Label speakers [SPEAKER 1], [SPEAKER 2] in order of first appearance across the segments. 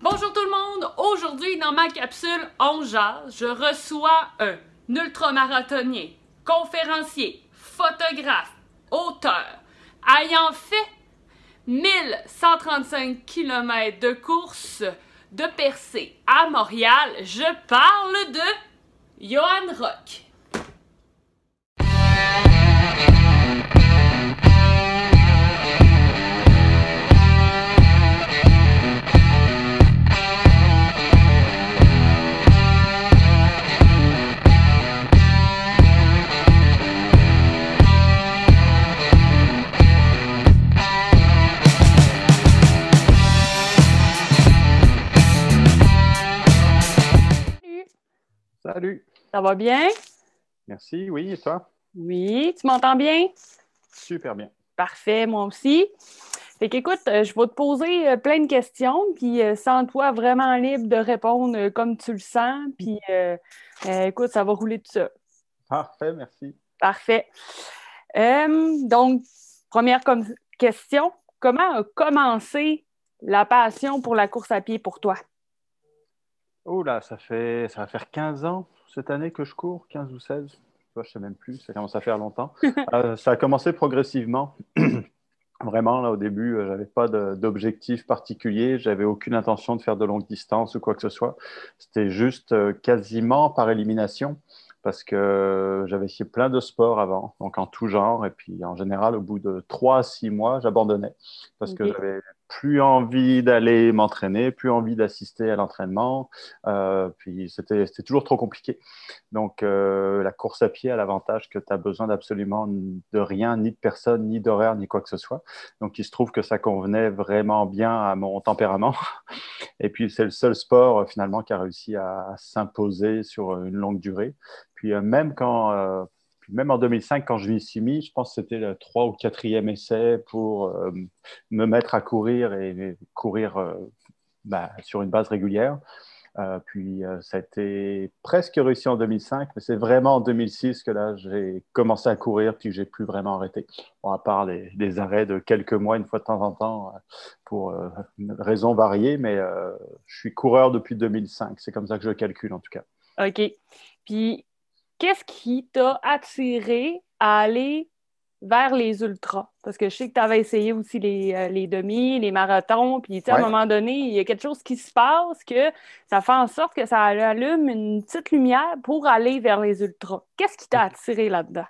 [SPEAKER 1] Bonjour tout le monde! Aujourd'hui, dans ma capsule On jase, je reçois un ultramarathonien, conférencier, photographe, auteur, ayant fait 1135 km de course de percée à Montréal. Je parle de Johan Rock.
[SPEAKER 2] Salut.
[SPEAKER 3] Ça va bien?
[SPEAKER 2] Merci, oui, et toi?
[SPEAKER 3] Oui, tu m'entends bien?
[SPEAKER 2] Super bien.
[SPEAKER 3] Parfait, moi aussi. Fait qu'écoute, je vais te poser plein de questions, puis sens-toi vraiment libre de répondre comme tu le sens, puis écoute, ça va rouler tout ça.
[SPEAKER 2] Parfait, merci.
[SPEAKER 3] Parfait. Donc, première question, comment a commencé la passion pour la course à pied pour toi?
[SPEAKER 2] Oh là, ça va faire 15 ans cette année que je cours, 15 ou 16. Je ne sais même plus, ça commence à faire longtemps. Ça a commencé progressivement. Vraiment, là, au début, je n'avais pas d'objectif particulier. J'avais aucune intention de faire de longue distance ou quoi que ce soit. C'était juste quasiment par élimination parce que j'avais essayé plein de sports avant, donc en tout genre. Et puis, en général, au bout de 3 à 6 mois, j'abandonnais parce que
[SPEAKER 3] OK.
[SPEAKER 2] j'avais plus envie d'aller m'entraîner, plus envie d'assister à l'entraînement. Puis, c'était toujours trop compliqué. Donc, la course à pied a l'avantage que tu as besoin d'absolument de rien, ni de personne, ni d'horaire, ni quoi que ce soit. Donc, il se trouve que ça convenait vraiment bien à mon tempérament. Et puis, c'est le seul sport, finalement, qui a réussi à s'imposer sur une longue durée. Puis, même en 2005, quand je m'y suis mis, je pense que c'était le 3e ou 4e essai pour me mettre à courir et courir sur une base régulière. Ça a été presque réussi en 2005, mais c'est vraiment en 2006 que là, j'ai commencé à courir, puis j'ai plus vraiment arrêté. Bon, à part des arrêts de quelques mois, une fois de temps en temps, pour raisons variées, mais je suis coureur depuis 2005. C'est comme ça que je calcule, en tout cas.
[SPEAKER 3] OK. Puis, qu'est-ce qui t'a attiré à aller vers les ultras? Parce que je sais que tu avais essayé aussi les demi, les marathons, puis tu sais, à un
[SPEAKER 2] Ouais.
[SPEAKER 3] moment donné, il y a quelque chose qui se passe que ça fait en sorte que ça allume une petite lumière pour aller vers les ultras. Qu'est-ce qui t'a attiré là-dedans?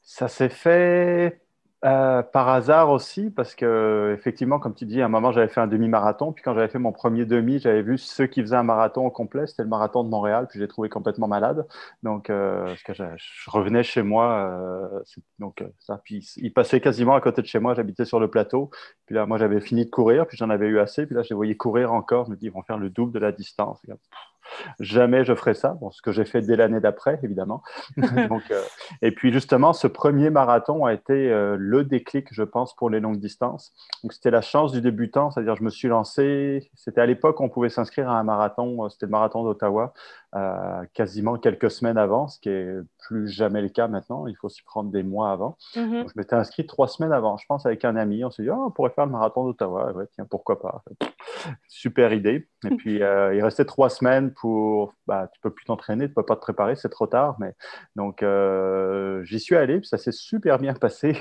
[SPEAKER 2] Ça s'est fait par hasard aussi, parce que effectivement, comme tu dis, à un moment, j'avais fait un demi-marathon, puis quand j'avais fait mon premier demi, j'avais vu ceux qui faisaient un marathon au complet, c'était le marathon de Montréal, puis j'ai trouvé complètement malade. Donc, parce que je revenais chez moi, puis il passait quasiment à côté de chez moi, j'habitais sur le plateau, puis là, moi, j'avais fini de courir, puis j'en avais eu assez, puis là, je les voyais courir encore, je me dis, ils vont faire le double de la distance. Jamais je ferai ça. Bon, ce que j'ai fait dès l'année d'après, évidemment. Donc, et puis justement, ce premier marathon a été le déclic, je pense, pour les longues distances. Donc, c'était la chance du débutant, c'est-à-dire je me suis lancé. C'était à l'époque où on pouvait s'inscrire à un marathon. C'était le marathon d'Ottawa, quasiment quelques semaines avant, ce qui est plus jamais le cas maintenant. Il faut s'y prendre des mois avant.
[SPEAKER 3] Mhm.
[SPEAKER 2] Donc, je m'étais inscrit 3 semaines avant. Je pense avec un ami, on s'est dit, oh, on pourrait faire le marathon d'Ottawa. Ouais, tiens, pourquoi pas. Super idée. Et puis, il restait 3 semaines pour. Bah, tu peux plus t'entraîner, tu peux pas te préparer, c'est trop tard. Mais donc, j'y suis allé, puis ça s'est super bien passé.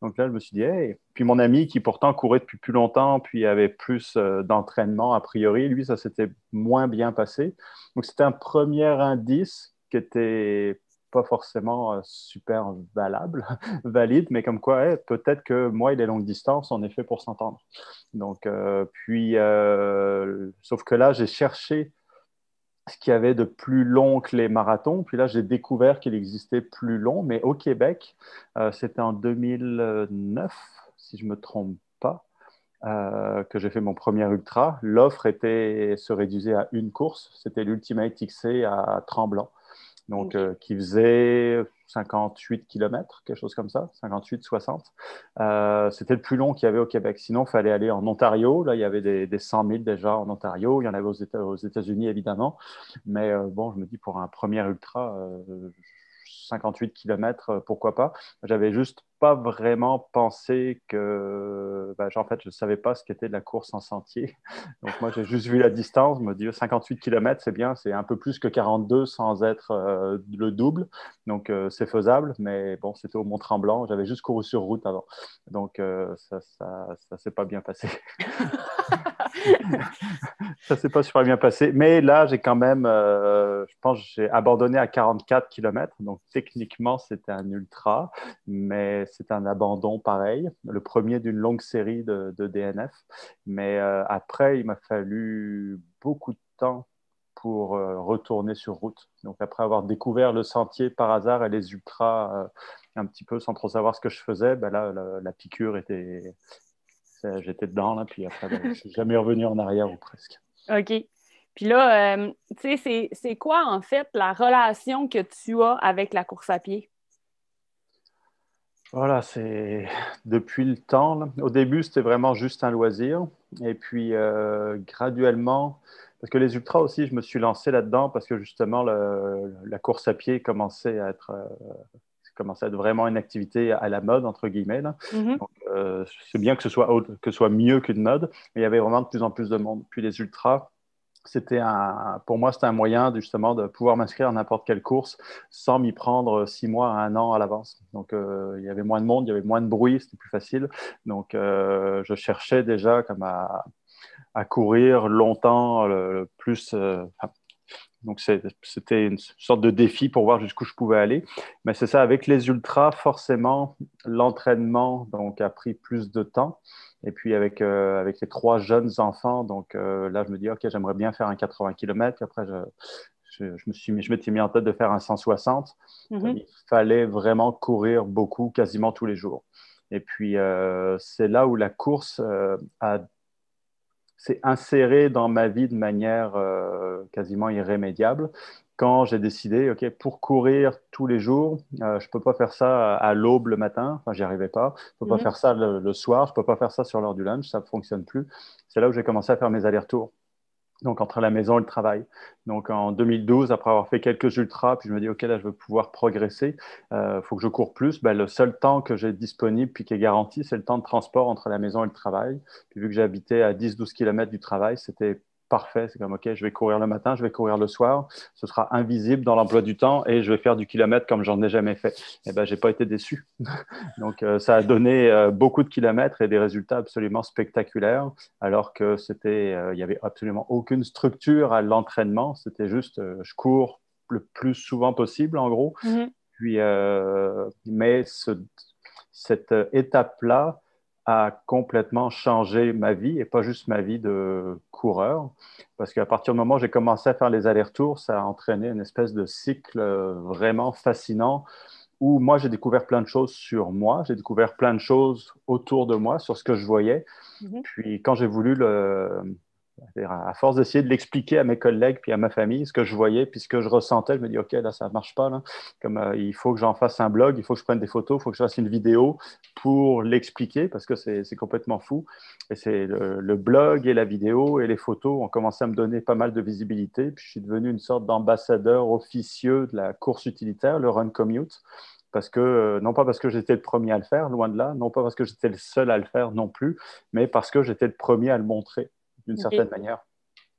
[SPEAKER 2] Donc là, je me suis dit, hey. Puis mon ami qui pourtant courait depuis plus longtemps, puis avait plus d'entraînement a priori, lui, ça s'était moins bien passé. Donc, c'était un premier indice qui était pas forcément super valable, valide, mais comme quoi, hey, peut-être que moi et les longues distances, on est fait pour s'entendre. Donc, sauf que là, j'ai cherché ce qu'il y avait de plus long que les marathons. Puis là, j'ai découvert qu'il existait plus long, mais au Québec, c'était en 2009, si je ne me trompe pas, que j'ai fait mon premier ultra. L'offre se réduisait à une course. C'était l'Ultimate XC à Tremblant. Donc,
[SPEAKER 3] OK.
[SPEAKER 2] qui faisait 58 km, quelque chose comme ça, 58-60. C'était le plus long qu'il y avait au Québec. Sinon, il fallait aller en Ontario. Là, il y avait des 100 000 déjà en Ontario. Il y en avait aux États-Unis, évidemment. Mais bon, je me dis, pour un premier ultra, 58 km, pourquoi pas. J'avais juste pas vraiment pensé que, en fait, je savais pas ce qu'était de la course en sentier. Donc moi, j'ai juste vu la distance, je me dis 58 km, c'est bien, c'est un peu plus que 42 sans être le double. Donc c'est faisable, mais bon, c'était au Mont-Tremblant. J'avais juste couru sur route avant. Donc ça s'est pas bien passé. Ça s'est pas super bien passé. Mais là, j'ai quand même, je pense, j'ai abandonné à 44 km. Donc, techniquement, c'était un ultra, mais c'est un abandon pareil. Le premier d'une longue série de DNF. Mais après, il m'a fallu beaucoup de temps pour retourner sur route. Donc, après avoir découvert le sentier par hasard et les ultras un petit peu sans trop savoir ce que je faisais, ben là, la piqûre était... J'étais dedans, là, puis après, je ne suis jamais revenu en arrière ou presque.
[SPEAKER 3] OK. Puis là, tu sais, c'est quoi, en fait, la relation que tu as avec la course à pied?
[SPEAKER 2] Voilà, c'est depuis le temps, là. Au début, c'était vraiment juste un loisir. Et puis, graduellement, parce que les ultras aussi, je me suis lancé là-dedans parce que justement, la course à pied commençait à être vraiment une activité à la mode, entre guillemets, là.
[SPEAKER 3] Mm-hmm.
[SPEAKER 2] Donc, c'est bien que ce soit mieux qu'une mode, mais il y avait vraiment de plus en plus de monde. Puis les ultras, pour moi, c'était un moyen justement de pouvoir m'inscrire à n'importe quelle course sans m'y prendre 6 mois à un an à l'avance. Donc, il y avait moins de monde, il y avait moins de bruit, c'était plus facile. Donc, je cherchais déjà comme à courir longtemps, plus. Donc, c'était une sorte de défi pour voir jusqu'où je pouvais aller. Mais c'est ça, avec les ultras, forcément, l'entraînement donc, a pris plus de temps. Et puis, avec les 3 jeunes enfants, donc là, je me dis, OK, j'aimerais bien faire un 80 km. Après, je m'étais mis en tête de faire un 160.
[SPEAKER 3] Mm-hmm.
[SPEAKER 2] Il fallait vraiment courir beaucoup, quasiment tous les jours. Et puis, c'est là où la course s'est inséré dans ma vie de manière quasiment irrémédiable. Quand j'ai décidé, OK, pour courir tous les jours, je ne peux pas faire ça à l'aube le matin, enfin, j'y arrivais pas. Je ne peux pas faire ça le soir, je ne peux pas faire ça sur l'heure du lunch, ça ne fonctionne plus. C'est là où j'ai commencé à faire mes allers-retours. Donc, entre la maison et le travail. Donc, en 2012, après avoir fait quelques ultras, puis je me dis, OK, là, je veux pouvoir progresser. Faut que je cours plus. Ben, le seul temps que j'ai disponible, puis qui est garanti, c'est le temps de transport entre la maison et le travail. Puis, vu que j'habitais à 10-12 km du travail, c'était parfait. C'est comme, OK, je vais courir le matin, je vais courir le soir. Ce sera invisible dans l'emploi du temps et je vais faire du kilomètre comme j'en ai jamais fait. Et ben, j'ai pas été déçu. Donc, ça a donné beaucoup de kilomètres et des résultats absolument spectaculaires, alors que il n'y avait absolument aucune structure à l'entraînement. C'était juste, je cours le plus souvent possible, en gros.
[SPEAKER 3] Mm-hmm.
[SPEAKER 2] Puis, mais cette étape-là a complètement changé ma vie, et pas juste ma vie de coureur, parce qu'à partir du moment où j'ai commencé à faire les allers-retours, ça a entraîné une espèce de cycle vraiment fascinant où moi, j'ai découvert plein de choses sur moi, j'ai découvert plein de choses autour de moi, sur ce que je voyais.
[SPEAKER 3] Mm-hmm.
[SPEAKER 2] Puis quand j'ai voulu à force d'essayer de l'expliquer à mes collègues puis à ma famille, ce que je voyais puis ce que je ressentais, je me dis, OK, là, ça ne marche pas. Là. Comme, il faut que j'en fasse un blog, il faut que je prenne des photos, il faut que je fasse une vidéo pour l'expliquer parce que c'est complètement fou. Et c'est le blog et la vidéo et les photos ont commencé à me donner pas mal de visibilité. Puis je suis devenu une sorte d'ambassadeur officieux de la course utilitaire, le Run Commute. Parce que, non pas parce que j'étais le premier à le faire, loin de là, non pas parce que j'étais le seul à le faire non plus, mais parce que j'étais le premier à le montrer d'une certaine manière.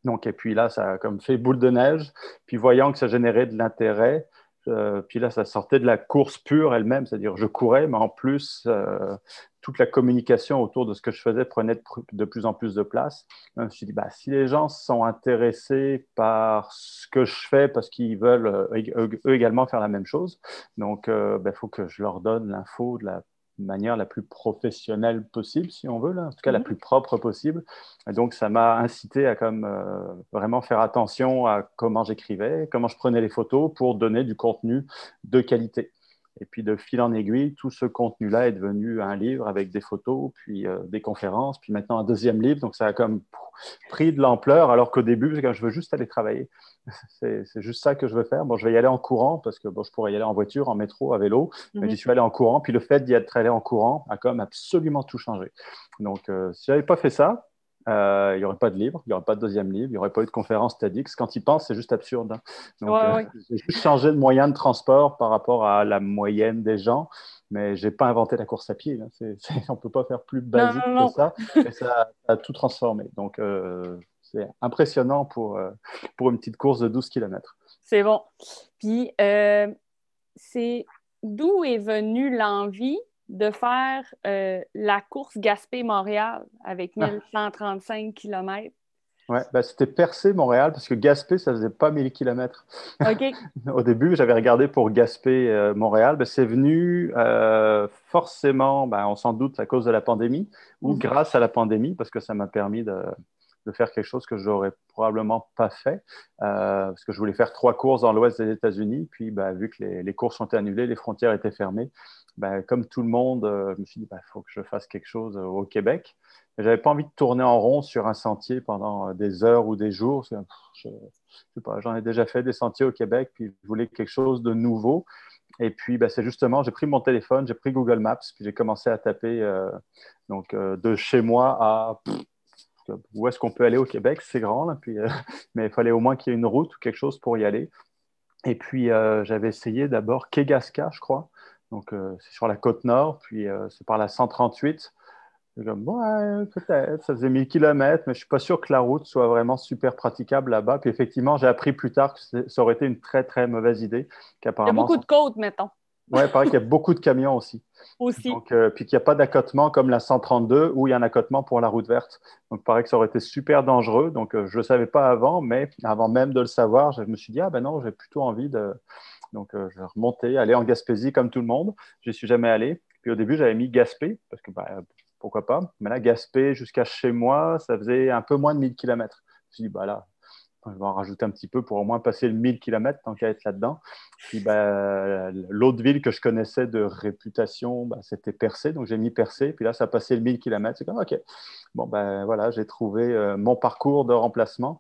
[SPEAKER 2] Donc, et puis là, ça a comme fait boule de neige. Puis voyant que ça générait de l'intérêt, puis là, ça sortait de la course pure elle-même, c'est-à-dire je courais, mais en plus, toute la communication autour de ce que je faisais prenait de plus en plus de place. Je me suis dit, bah, si les gens sont intéressés par ce que je fais parce qu'ils veulent eux également faire la même chose, donc il faut que je leur donne l'info de la manière la plus professionnelle possible, si on veut, là, en tout cas la plus propre possible. Et donc, ça m'a incité à vraiment faire attention à comment j'écrivais, comment je prenais les photos pour donner du contenu de qualité. Et puis, de fil en aiguille, tout ce contenu-là est devenu un livre avec des photos, puis des conférences, puis maintenant un deuxième livre. Donc, ça a comme pris de l'ampleur, alors qu'au début, je veux juste aller travailler. C'est juste ça que je veux faire. Bon, je vais y aller en courant parce que bon, je pourrais y aller en voiture, en métro, à vélo, mais j'y suis allé en courant. Puis le fait d'y être allé en courant a comme absolument tout changé. Donc, si je n'avais pas fait ça, Il n'y aurait pas de livre, il n'y aurait pas de deuxième livre, il n'y aurait pas eu de conférence TEDx. Quand ils pensent, c'est juste absurde, hein. Donc,
[SPEAKER 3] Ouais.
[SPEAKER 2] j'ai juste changé de moyen de transport par rapport à la moyenne des gens, mais je n'ai pas inventé la course à pied, là. On ne peut pas faire plus
[SPEAKER 3] Non,
[SPEAKER 2] basique
[SPEAKER 3] non,
[SPEAKER 2] que
[SPEAKER 3] non.
[SPEAKER 2] ça, et ça a tout transformé. Donc, c'est impressionnant pour une petite course de 12 km.
[SPEAKER 3] C'est bon. Puis, c'est d'où est venue l'envie de faire la course Gaspé-Montréal avec 1135 km?
[SPEAKER 2] Ouais, bah, c'était Percé, Montréal, parce que Gaspé, ça faisait pas 1000 km.
[SPEAKER 3] OK.
[SPEAKER 2] Au début, j'avais regardé pour Gaspé, Montréal. Bah, c'est venu forcément, bah, on s'en doute, à cause de la pandémie, ou grâce à la pandémie, parce que ça m'a permis de faire quelque chose que j'aurais probablement pas fait, parce que je voulais faire 3 courses dans l'ouest des États-Unis. Puis, bah, vu que les courses ont été annulées, les frontières étaient fermées, bah, comme tout le monde, je me suis dit, bah, faut que je fasse quelque chose au Québec. Mais j'avais pas envie de tourner en rond sur un sentier pendant des heures ou des jours. Je sais pas, j'en ai déjà fait des sentiers au Québec, puis je voulais quelque chose de nouveau. Et puis, bah, c'est justement, j'ai pris mon téléphone, j'ai pris Google Maps, puis j'ai commencé à taper de chez moi à où est-ce qu'on peut aller au Québec. C'est grand, là, puis, mais il fallait au moins qu'il y ait une route ou quelque chose pour y aller. Et puis, j'avais essayé d'abord Kegaska, je crois. Donc, c'est sur la côte nord, puis c'est par la 138. C'est comme, ouais, peut-être, ça faisait 1000 km, mais je ne suis pas sûr que la route soit vraiment super praticable là-bas. Puis effectivement, j'ai appris plus tard que ça aurait été une très, très mauvaise idée.
[SPEAKER 3] Il y a beaucoup de côtes, mettons.
[SPEAKER 2] Ouais, il paraît qu'il y a beaucoup de camions aussi.
[SPEAKER 3] Aussi.
[SPEAKER 2] Donc, puis qu'il n'y a pas d'accotement comme la 132 où il y a un accotement pour la route verte. Donc, il paraît que ça aurait été super dangereux. Donc, je ne le savais pas avant, mais avant même de le savoir, je me suis dit, ah ben non, j'ai plutôt envie de. Donc, je vais remonter, aller en Gaspésie comme tout le monde. Je n'y suis jamais allé. Puis au début, j'avais mis Gaspé, parce que pourquoi pas. Mais là, Gaspé jusqu'à chez moi, ça faisait un peu moins de 1000 km. Je me suis dit, bah là, je vais en rajouter un petit peu pour au moins passer le 1000 km tant qu'à être là-dedans. Puis l'autre ville que je connaissais de réputation, c'était Percé. Donc j'ai mis Percé. Puis là, ça a passé le 1000 km. C'est comme, OK. Bon, ben voilà, j'ai trouvé mon parcours de remplacement.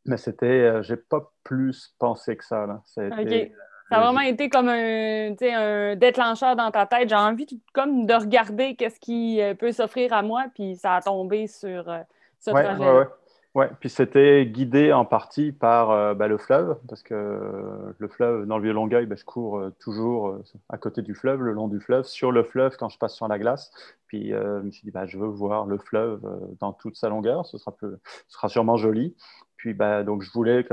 [SPEAKER 2] Mais j'ai pas plus pensé que ça, là. Ça a été,
[SPEAKER 3] OK. Ça a vraiment été comme un déclencheur dans ta tête. J'ai envie comme de regarder qu'est-ce qui peut s'offrir à moi, puis ça a tombé sur ce trajet-là.
[SPEAKER 2] Ouais. Puis c'était guidé en partie par le fleuve, parce que le fleuve, dans le Vieux-Longueuil, je cours toujours à côté du fleuve, le long du fleuve, sur le fleuve quand je passe sur la glace. Puis je me suis dit, je veux voir le fleuve dans toute sa longueur, ce sera sûrement joli. Puis donc je voulais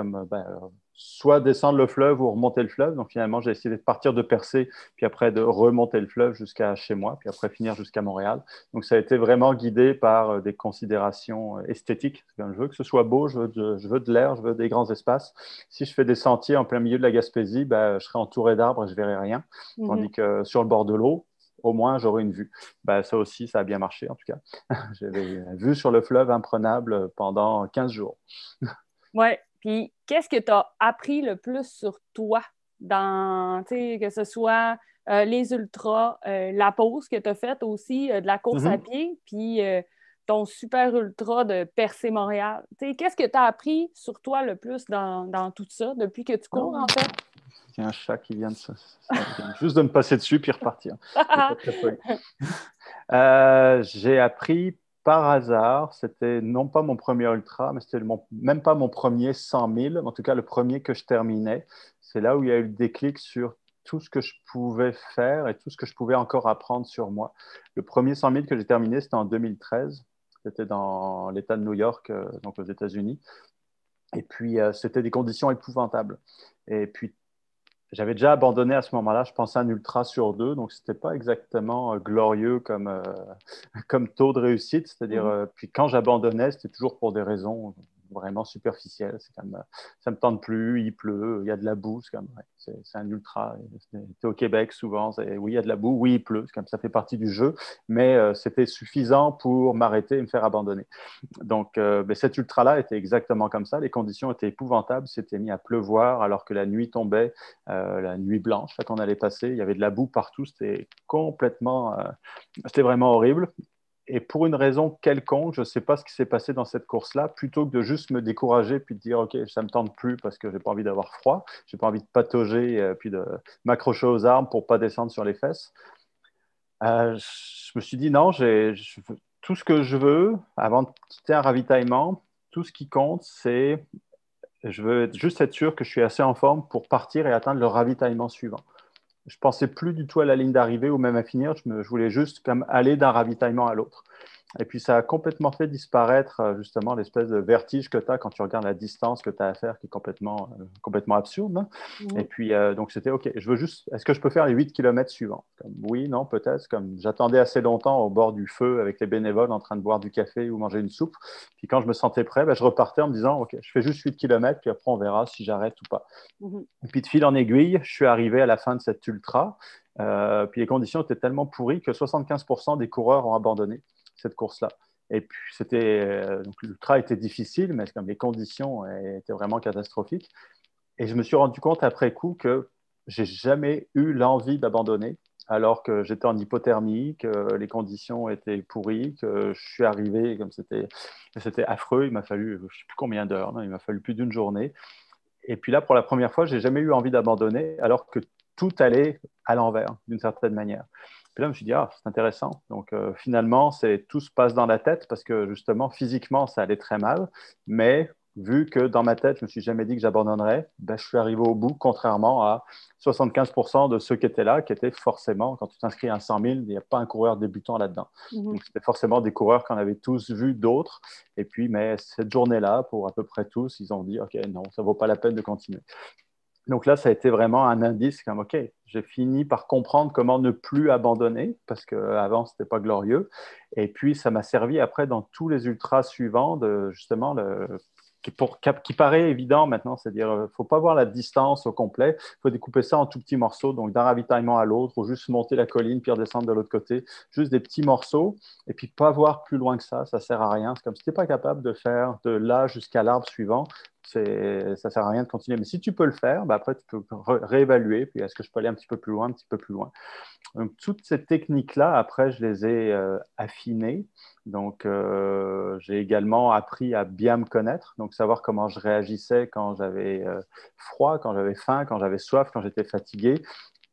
[SPEAKER 2] soit descendre le fleuve ou remonter le fleuve. Donc finalement, j'ai essayé de partir de Percé, puis après de remonter le fleuve jusqu'à chez moi, puis après finir jusqu'à Montréal. Donc ça a été vraiment guidé par des considérations esthétiques. Je veux que ce soit beau, je veux de l'air, je veux des grands espaces. Si je fais des sentiers en plein milieu de la Gaspésie, je serai entouré d'arbres et je verrai rien. Tandis que sur le bord de l'eau, au moins, j'aurai une vue. Ça aussi, ça a bien marché, en tout cas. J'avais une vue sur le fleuve imprenable pendant 15 jours.
[SPEAKER 3] Oui. Puis, qu'est-ce que tu as appris le plus sur toi que ce soit les ultras, la pause que tu as faite aussi, de la course à pied, puis ton super ultra de Percé Montréal. Qu'est-ce que tu as appris sur toi le plus dans tout ça depuis que tu cours, en fait?
[SPEAKER 2] Il y a un chat qui vient juste de me passer dessus puis repartir. J'ai appris par hasard, c'était non pas mon premier ultra, mais c'était même pas mon premier 100 000, en tout cas le premier que je terminais. C'est là où il y a eu le déclic sur tout ce que je pouvais faire et tout ce que je pouvais encore apprendre sur moi. Le premier 100 000 que j'ai terminé, c'était en 2013. C'était dans l'État de New York, donc aux États-Unis. Et puis, c'était des conditions épouvantables. Et puis, j'avais déjà abandonné à ce moment-là, je pensais à un ultra sur 2, donc ce n'était pas exactement glorieux comme taux de réussite. C'est-à-dire, puis quand j'abandonnais, c'était toujours pour des raisons vraiment superficielles. C'est comme, ça ne me tente plus, il pleut, il y a de la boue. C'est un ultra. C'était au Québec souvent. Oui, il y a de la boue, oui, il pleut. C'est comme ça fait partie du jeu, mais c'était suffisant pour m'arrêter et me faire abandonner. Donc, cet ultra-là était exactement comme ça. Les conditions étaient épouvantables. C'était mis à pleuvoir alors que la nuit tombait, la nuit blanche là, qu'on allait passer. Il y avait de la boue partout. C'était c'était vraiment horrible. Et pour une raison quelconque, je ne sais pas ce qui s'est passé dans cette course-là, plutôt que de juste me décourager puis de dire OK, ça ne me tente plus parce que je n'ai pas envie d'avoir froid, je n'ai pas envie de patauger puis de m'accrocher aux arbres pour ne pas descendre sur les fesses. Je me suis dit non, tout ce que je veux, avant de quitter un ravitaillement, tout ce qui compte, c'est je veux juste être sûr que je suis assez en forme pour partir et atteindre le ravitaillement suivant. Je ne pensais plus du tout à la ligne d'arrivée ou même à finir. Je voulais juste comme aller d'un ravitaillement à l'autre. Et puis, ça a complètement fait disparaître justement l'espèce de vertige que tu as quand tu regardes la distance que tu as à faire, qui est complètement absurde. Hein. Et puis, donc, c'était OK. Je veux juste, est-ce que je peux faire les 8 kilomètres suivants? Comme, oui, non, peut-être. Comme j'attendais assez longtemps au bord du feu avec les bénévoles en train de boire du café ou manger une soupe. Puis, quand je me sentais prêt, ben, je repartais en me disant OK, je fais juste 8 kilomètres, puis après, on verra si j'arrête ou pas. Et puis, de fil en aiguille, je suis arrivé à la fin de cette ultra. Puis, les conditions étaient tellement pourries que 75% des coureurs ont abandonné cette course-là. Et puis, donc l'ultra était difficile, mais comme les conditions étaient vraiment catastrophiques. Et je me suis rendu compte après coup que j'ai jamais eu l'envie d'abandonner, alors que j'étais en hypothermie, que les conditions étaient pourries, que je suis arrivé comme c'était affreux. Il m'a fallu, je ne sais plus combien d'heures, il m'a fallu plus d'une journée. Et puis là, pour la première fois, j'ai jamais eu envie d'abandonner, alors que tout allait à l'envers, d'une certaine manière. Puis là, je me suis dit, ah, c'est intéressant. Donc, finalement, tout se passe dans la tête parce que, justement, physiquement, ça allait très mal. Mais vu que dans ma tête, je ne me suis jamais dit que j'abandonnerais, ben, je suis arrivé au bout, contrairement à 75% de ceux qui étaient là, qui étaient forcément, quand tu t'inscris à 100 000, il n'y a pas un coureur débutant là-dedans. Donc, c'était forcément des coureurs qu'on avait tous vu d'autres. Et puis, mais cette journée-là, pour à peu près tous, ils ont dit, OK, non, ça ne vaut pas la peine de continuer. Donc là, ça a été vraiment un indice comme, OK, j'ai fini par comprendre comment ne plus abandonner parce qu'avant, ce n'était pas glorieux. Et puis, ça m'a servi après dans tous les ultras suivants de justement qui paraît évident maintenant, c'est-à-dire il ne faut pas voir la distance au complet, il faut découper ça en tout petits morceaux, donc d'un ravitaillement à l'autre, ou juste monter la colline puis redescendre de l'autre côté, juste des petits morceaux, et puis pas voir plus loin que ça ne sert à rien. C'est comme si tu n'es pas capable de faire de là jusqu'à l'arbre suivant, ça ne sert à rien de continuer. Mais si tu peux le faire, ben après tu peux réévaluer, puis est-ce que je peux aller un petit peu plus loin, un petit peu plus loin. Donc, toutes ces techniques-là, après, je les ai affinées. Donc, j'ai également appris à bien me connaître, donc savoir comment je réagissais quand j'avais froid, quand j'avais faim, quand j'avais soif, quand j'étais fatigué,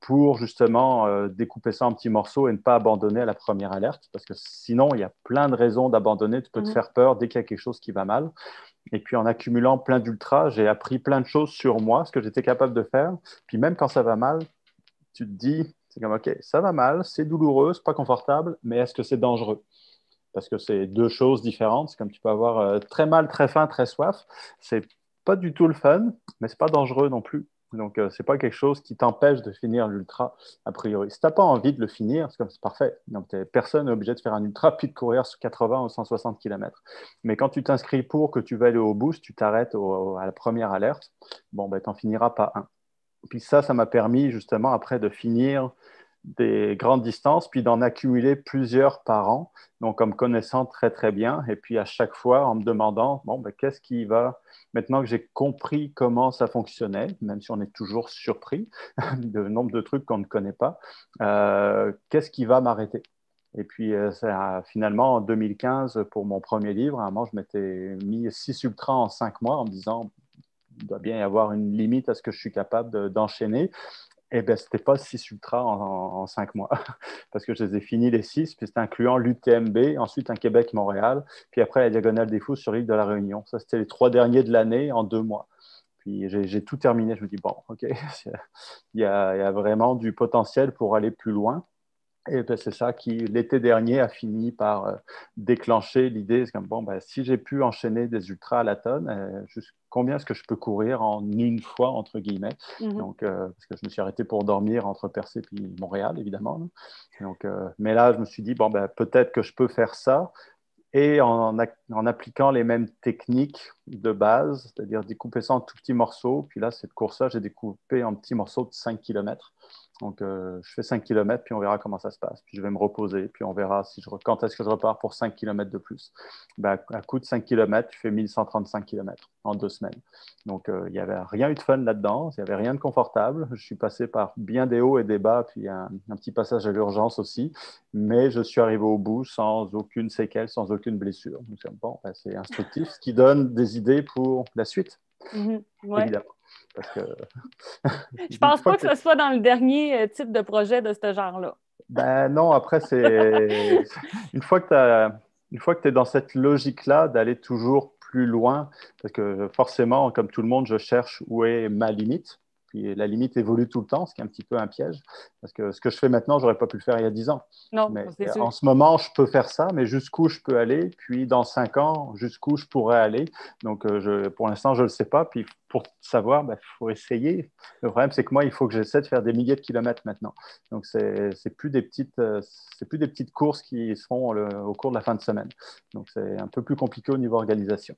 [SPEAKER 2] pour justement découper ça en petits morceaux et ne pas abandonner à la première alerte, parce que sinon, il y a plein de raisons d'abandonner. Tu peux te faire peur dès qu'il y a quelque chose qui va mal. Et puis, en accumulant plein d'ultras, j'ai appris plein de choses sur moi, ce que j'étais capable de faire. Puis, même quand ça va mal, tu te dis, c'est comme, OK, ça va mal, c'est douloureux, c'est pas confortable, mais est-ce que c'est dangereux? Parce que c'est deux choses différentes. C'est comme tu peux avoir très mal, très faim, très soif. C'est pas du tout le fun, mais c'est pas dangereux non plus. Donc, c'est pas quelque chose qui t'empêche de finir l'ultra, a priori. Si t'as pas envie de le finir, c'est parfait. Donc, personne n'est obligé de faire un ultra puis de courir sur 80 ou 160 km. Mais quand tu t'inscris pour que tu vas aller au bout, si tu t'arrêtes à la première alerte, bon, ben, t'en finiras pas un. Puis ça m'a permis justement après de finir des grandes distances, puis d'en accumuler plusieurs par an, donc en me connaissant très très bien, et puis à chaque fois en me demandant, bon, ben, qu'est-ce qui va, maintenant que j'ai compris comment ça fonctionnait, même si on est toujours surpris de nombre de trucs qu'on ne connaît pas, qu'est-ce qui va m'arrêter? Et puis, finalement, en 2015, pour mon premier livre, à un moment, je m'étais mis 6 ultras en 5 mois en me disant, il doit bien y avoir une limite à ce que je suis capable d'enchaîner. Eh bien, ce n'était pas 6 ultras en 5 mois, parce que je les ai finis les 6, puis c'était incluant l'UTMB, ensuite un Québec-Montréal, puis après la Diagonale des Fous sur l'île de la Réunion. Ça, c'était les 3 derniers de l'année en 2 mois. Puis j'ai tout terminé. Je me dis, bon, OK, il y a vraiment du potentiel pour aller plus loin. Et ben, c'est ça qui, l'été dernier, a fini par déclencher l'idée. C'est comme, bon, ben, si j'ai pu enchaîner des ultras à la tonne, combien est-ce que je peux courir en une fois, entre guillemets? Donc, parce que je me suis arrêté pour dormir entre Percé et Montréal, évidemment. Là. Donc, mais là, je me suis dit, bon, ben, peut-être que je peux faire ça. Et en appliquant les mêmes techniques de base, c'est-à-dire découper ça en tout petits morceaux. Puis là, cette course-là, j'ai découpé en petits morceaux de 5 km. Donc, je fais 5 km, puis on verra comment ça se passe. Puis je vais me reposer, puis on verra quand est-ce que je repars pour 5 km de plus. Ben, à coup de 5 km, tu fais 1135 km en 2 semaines. Donc, il n'y avait rien eu de fun là-dedans, il n'y avait rien de confortable. Je suis passé par bien des hauts et des bas, puis un petit passage à l'urgence aussi. Mais je suis arrivé au bout sans aucune séquelle, sans aucune blessure. Donc, bon, ben, c'est instructif, ce qui donne des idées pour la suite,
[SPEAKER 3] Ouais.
[SPEAKER 2] évidemment. Parce que
[SPEAKER 3] je pense pas que ce soit dans le dernier type de projet de ce genre-là.
[SPEAKER 2] Ben non, après, c'est une fois que tu as une fois que tu es dans cette logique-là d'aller toujours plus loin, parce que forcément, comme tout le monde, je cherche où est ma limite. Puis la limite évolue tout le temps, ce qui est un petit peu un piège. Parce que ce que je fais maintenant, je n'aurais pas pu le faire il y a 10 ans.
[SPEAKER 3] Non,
[SPEAKER 2] Mais
[SPEAKER 3] c'est sûr.
[SPEAKER 2] en ce moment, je peux faire ça, mais jusqu'où je peux aller? Puis dans 5 ans, jusqu'où je pourrais aller? Donc, pour l'instant, je ne le sais pas. Puis pour savoir, il faut essayer. Le problème, c'est que moi, il faut que j'essaie de faire des milliers de kilomètres maintenant. Donc, c'est plus des petites courses qui se font au cours de la fin de semaine. Donc, c'est un peu plus compliqué au niveau organisation.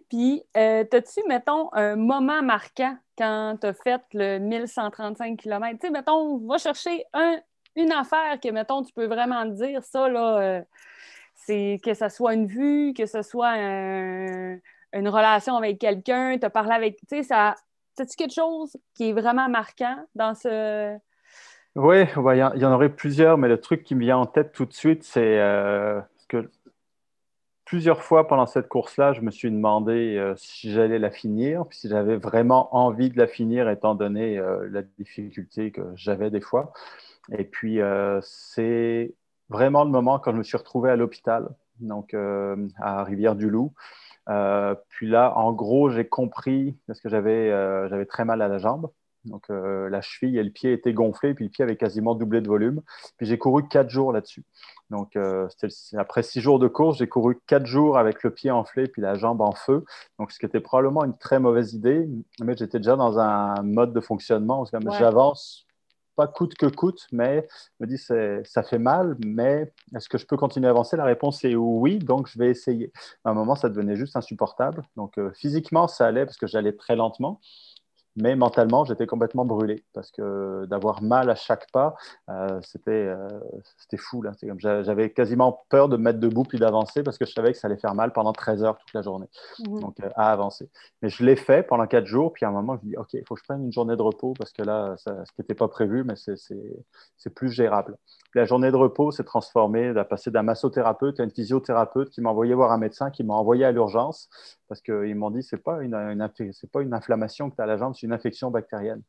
[SPEAKER 3] Puis, t'as-tu, mettons, un moment marquant quand tu as fait le 1135 km? Tu sais, mettons, va chercher une affaire que, mettons, tu peux vraiment te dire, ça, là, c'est que ce soit une vue, que ce soit une relation avec quelqu'un, te parler avec, tu sais, ça... T'as-tu quelque chose qui est vraiment marquant dans ce...
[SPEAKER 2] Oui, il y en aurait plusieurs, mais le truc qui me vient en tête tout de suite, c'est que plusieurs fois pendant cette course-là, je me suis demandé si j'allais la finir, puis si j'avais vraiment envie de la finir, étant donné la difficulté que j'avais des fois. Et puis, c'est vraiment le moment quand je me suis retrouvé à l'hôpital, donc à Rivière-du-Loup. Puis là, en gros, j'ai compris, parce que j'avais très mal à la jambe. Donc, la cheville et le pied étaient gonflés, puis le pied avait quasiment doublé de volume. Puis j'ai couru 4 jours là-dessus. Donc, après 6 jours de course, j'ai couru 4 jours avec le pied enflé, puis la jambe en feu. Donc, ce qui était probablement une très mauvaise idée. Mais j'étais déjà dans un mode de fonctionnement. Parce que j'avance pas coûte que coûte, mais je me dis, ça fait mal, mais est-ce que je peux continuer à avancer? La réponse est oui, donc je vais essayer. À un moment, ça devenait juste insupportable. Donc, physiquement, ça allait parce que j'allais très lentement. Mais mentalement, j'étais complètement brûlé parce que d'avoir mal à chaque pas, c'était fou. Là. Comme j'avais quasiment peur de me mettre debout puis d'avancer parce que je savais que ça allait faire mal pendant 13 heures toute la journée. Donc, à avancer. Mais je l'ai fait pendant 4 jours. Puis à un moment, je me dis, OK, il faut que je prenne une journée de repos parce que là, ce n'était pas prévu, mais c'est plus gérable. La journée de repos s'est transformée, de passer d'un massothérapeute à une physiothérapeute qui m'a envoyé voir un médecin, qui m'a envoyé à l'urgence parce qu'ils m'ont dit, c'est pas une inflammation que tu as à la jambe, c'est une infection bactérienne.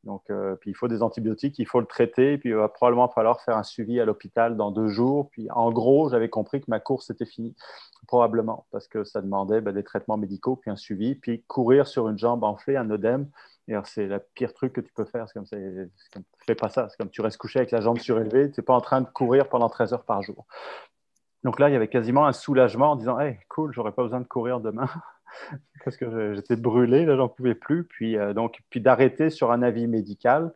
[SPEAKER 2] Donc, puis il faut des antibiotiques, il faut le traiter, puis il va probablement falloir faire un suivi à l'hôpital dans 2 jours. Puis en gros, j'avais compris que ma course était finie, probablement, parce que ça demandait des traitements médicaux, puis un suivi, puis courir sur une jambe enflée, un œdème. Et alors, c'est le pire truc que tu peux faire. Fais pas ça. C'est comme tu restes couché avec la jambe surélevée, tu n'es pas en train de courir pendant 13 heures par jour. Donc là, il y avait quasiment un soulagement en disant, hey, cool, j'aurais pas besoin de courir demain. Parce que j'étais brûlé, là, j'en pouvais plus. Puis d'arrêter sur un avis médical,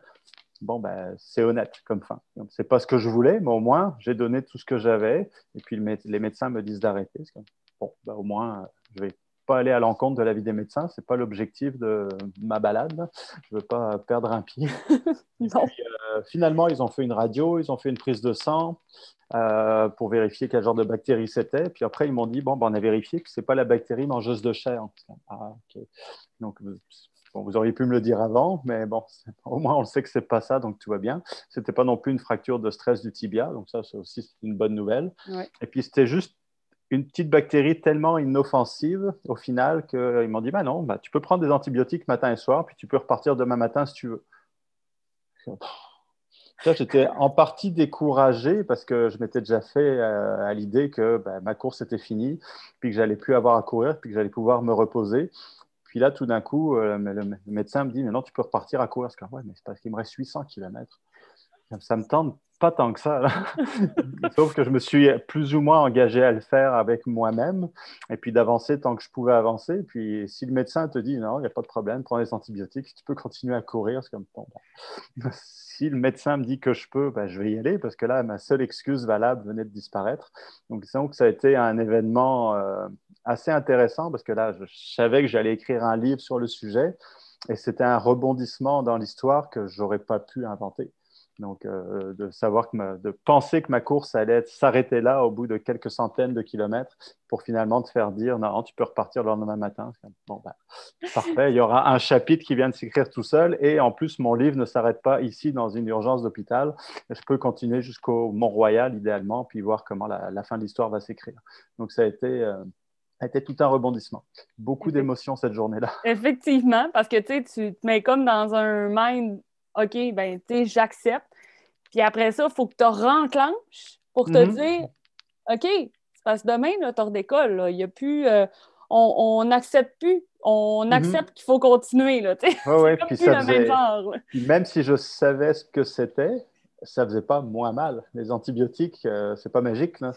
[SPEAKER 2] c'est honnête comme fin. C'est pas ce que je voulais, mais au moins, j'ai donné tout ce que j'avais. Et puis, les médecins me disent d'arrêter. Au moins, je vais pas aller à l'encontre de l'avis des médecins. C'est pas l'objectif de ma balade. Je veux pas perdre un pied.
[SPEAKER 3] Non.
[SPEAKER 2] Puis, finalement, ils ont fait une radio, ils ont fait une prise de sang pour vérifier quel genre de bactérie c'était. Puis après, ils m'ont dit, on a vérifié que ce n'est pas la bactérie mangeuse de chair. Ah, OK. Donc, vous auriez pu me le dire avant, mais au moins, on le sait que ce n'est pas ça, donc tout va bien. Ce n'était pas non plus une fracture de stress du tibia, donc ça, c'est aussi une bonne nouvelle.
[SPEAKER 3] Ouais.
[SPEAKER 2] Et puis, c'était juste une petite bactérie tellement inoffensive au final qu'ils m'ont dit, non, tu peux prendre des antibiotiques matin et soir, puis tu peux repartir demain matin si tu veux. Là, j'étais en partie découragé parce que je m'étais déjà fait à l'idée que ma course était finie, puis que j'allais plus avoir à courir, puis que j'allais pouvoir me reposer. Puis là, tout d'un coup, le médecin me dit, mais non, tu peux repartir à courir. Ouais, mais c'est parce qu'il me reste 800 km. Ça me tente pas tant que ça, là. Sauf que je me suis plus ou moins engagé à le faire avec moi-même et puis d'avancer tant que je pouvais avancer. Puis si le médecin te dit, non, il n'y a pas de problème, prends les antibiotiques, tu peux continuer à courir. C'est comme, si le médecin me dit que je peux, je vais y aller parce que là, ma seule excuse valable venait de disparaître. Donc, disons que ça a été un événement assez intéressant parce que là, je savais que j'allais écrire un livre sur le sujet et c'était un rebondissement dans l'histoire que je n'aurais pas pu inventer. Donc, de penser que ma course allait s'arrêter là au bout de quelques centaines de kilomètres pour finalement te faire dire non, tu peux repartir le lendemain matin. Parfait, il y aura un chapitre qui vient de s'écrire tout seul et en plus, mon livre ne s'arrête pas ici dans une urgence d'hôpital. Je peux continuer jusqu'au Mont-Royal idéalement puis voir comment la fin de l'histoire va s'écrire. Donc, ça a été tout un rebondissement. Beaucoup d'émotions cette journée-là.
[SPEAKER 3] Effectivement, parce que tu te mets comme dans un mind, OK, j'accepte. Puis après ça, il faut que tu renclenches pour te dire, OK, c'est parce que demain, là, tu redécolles, là. Il y a plus... on n'accepte plus. On
[SPEAKER 2] Mhm.
[SPEAKER 3] accepte qu'il faut continuer, là, tu sais.
[SPEAKER 2] Ouais,
[SPEAKER 3] C'est
[SPEAKER 2] ouais,
[SPEAKER 3] comme
[SPEAKER 2] puis
[SPEAKER 3] plus
[SPEAKER 2] ça
[SPEAKER 3] le même
[SPEAKER 2] faisait.
[SPEAKER 3] genre, là.
[SPEAKER 2] Puis même si je savais ce que c'était, ça faisait pas moins mal. Les antibiotiques, c'est pas magique, là.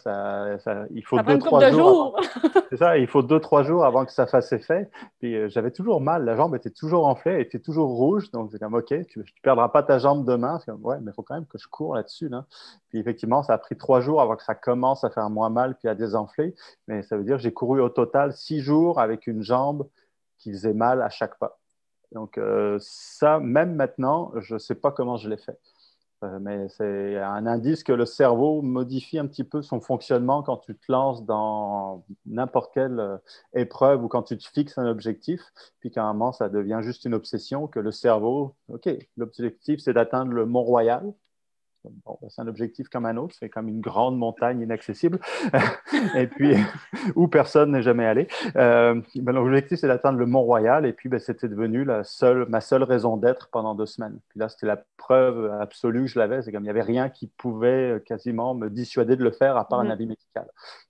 [SPEAKER 2] Il faut
[SPEAKER 3] Ça prend
[SPEAKER 2] deux,
[SPEAKER 3] une couple
[SPEAKER 2] trois
[SPEAKER 3] de
[SPEAKER 2] jours avant.
[SPEAKER 3] jours.
[SPEAKER 2] C'est ça, il faut 2, 3 jours avant que ça fasse effet. Puis j'avais toujours mal, la jambe était toujours enflée, elle était toujours rouge. Donc c'est comme, OK, tu perdras pas ta jambe demain. C'est comme, ouais, mais il faut quand même que je cours là-dessus, là. Puis effectivement, ça a pris 3 jours avant que ça commence à faire moins mal puis à désenfler. Mais ça veut dire que j'ai couru au total 6 jours avec une jambe qui faisait mal à chaque pas. Donc ça, même maintenant, je ne sais pas comment je l'ai fait. Mais c'est un indice que le cerveau modifie un petit peu son fonctionnement quand tu te lances dans n'importe quelle épreuve ou quand tu te fixes un objectif, puis qu'à un moment, ça devient juste une obsession, que le cerveau, OK, l'objectif, c'est d'atteindre le Mont Royal. Bon, ben, c'est un objectif comme un autre, c'est comme une grande montagne inaccessible, et puis où personne n'est jamais allé. Ben, l'objectif, c'est d'atteindre le Mont-Royal, et puis ben, c'était devenu ma seule raison d'être pendant 2 semaines. Puis là, c'était la preuve absolue que je l'avais, c'est comme il n'y avait rien qui pouvait quasiment me dissuader de le faire à part un
[SPEAKER 3] Mhm.
[SPEAKER 2] avis médical.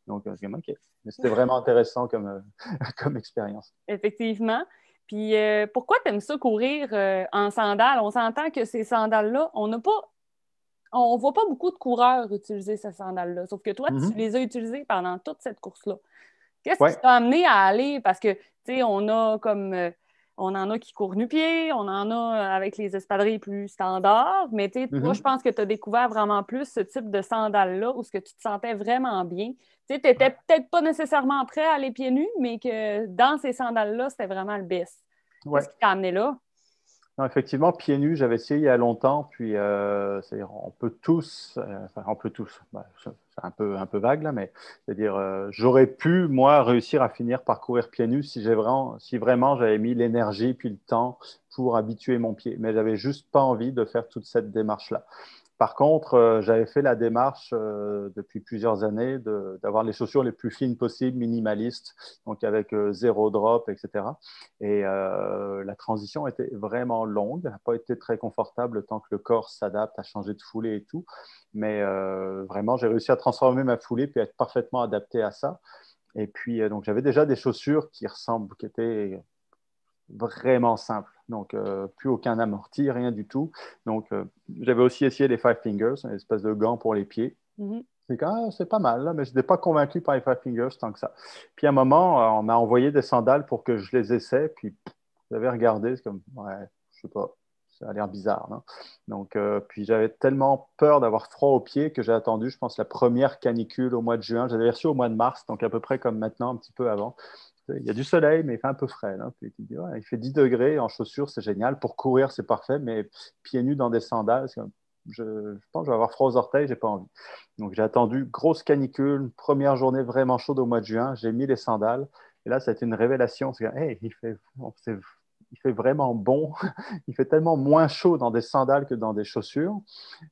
[SPEAKER 2] Donc, c'est comme, OK. Mais c'était vraiment intéressant comme expérience.
[SPEAKER 3] Effectivement. Puis pourquoi tu aimes ça courir en sandales? On s'entend que ces sandales-là, on voit pas beaucoup de coureurs utiliser ces sandales-là. Sauf que toi, tu
[SPEAKER 2] Mm-hmm.
[SPEAKER 3] les as utilisées pendant toute cette course-là. Qu'est-ce qui
[SPEAKER 2] Ouais.
[SPEAKER 3] t'a amené à aller? Parce que, tu sais, on en a qui courent nu-pieds, on en a avec les espadrilles plus standards, mais tu sais, toi, je
[SPEAKER 2] Mm-hmm.
[SPEAKER 3] pense que tu as découvert vraiment plus ce type de sandales-là où ce que tu te sentais vraiment bien. Tu sais, tu n'étais peut-être pas nécessairement prêt à aller pieds nus, mais que dans ces sandales-là, c'était vraiment le best. Qu'est-ce
[SPEAKER 2] Ouais.
[SPEAKER 3] qui t'a amené là?
[SPEAKER 2] Non, effectivement, pieds nus, j'avais essayé il y a longtemps, puis on peut tous, enfin, on peut tous, bah, c'est un peu vague là, mais c'est-à-dire, j'aurais pu, moi, réussir à finir par courir pieds nus si vraiment j'avais mis l'énergie puis le temps pour habituer mon pied, mais j'avais juste pas envie de faire toute cette démarche-là. Par contre, j'avais fait la démarche depuis plusieurs années d'avoir les chaussures les plus fines possibles, minimalistes, donc avec zéro drop, etc. Et la transition était vraiment longue, elle n'a pas été très confortable le temps que le corps s'adapte à changer de foulée et tout. Mais vraiment, j'ai réussi à transformer ma foulée puis à être parfaitement adapté à ça. Et puis, donc, j'avais déjà des chaussures qui étaient vraiment simple. Donc, plus aucun amorti, rien du tout. Donc, j'avais aussi essayé les Five Fingers, une espèce de gant pour les pieds.
[SPEAKER 3] Mhm.
[SPEAKER 2] C'est quand c'est pas mal, là, mais je n'étais pas convaincu par les Five Fingers tant que ça. Puis à un moment, on m'a envoyé des sandales pour que je les essaie. Puis j'avais regardé, c'est comme, ouais, je sais pas, ça a l'air bizarre. Non? Donc, puis j'avais tellement peur d'avoir froid aux pieds que j'ai attendu, je pense, la première canicule au mois de juin. J'avais reçu au mois de mars, donc à peu près comme maintenant, un petit peu avant. Il y a du soleil, mais il fait un peu frais. Là. Puis tu dis, ouais, il fait 10 degrés en chaussures, c'est génial. Pour courir, c'est parfait, mais pieds nus dans des sandales, je pense que je vais avoir froid aux orteils, j'ai pas envie. Donc j'ai attendu grosse canicule, première journée vraiment chaude au mois de juin. J'ai mis les sandales. Et là, ça a été une révélation. Hey, il fait vraiment bon. Il fait tellement moins chaud dans des sandales que dans des chaussures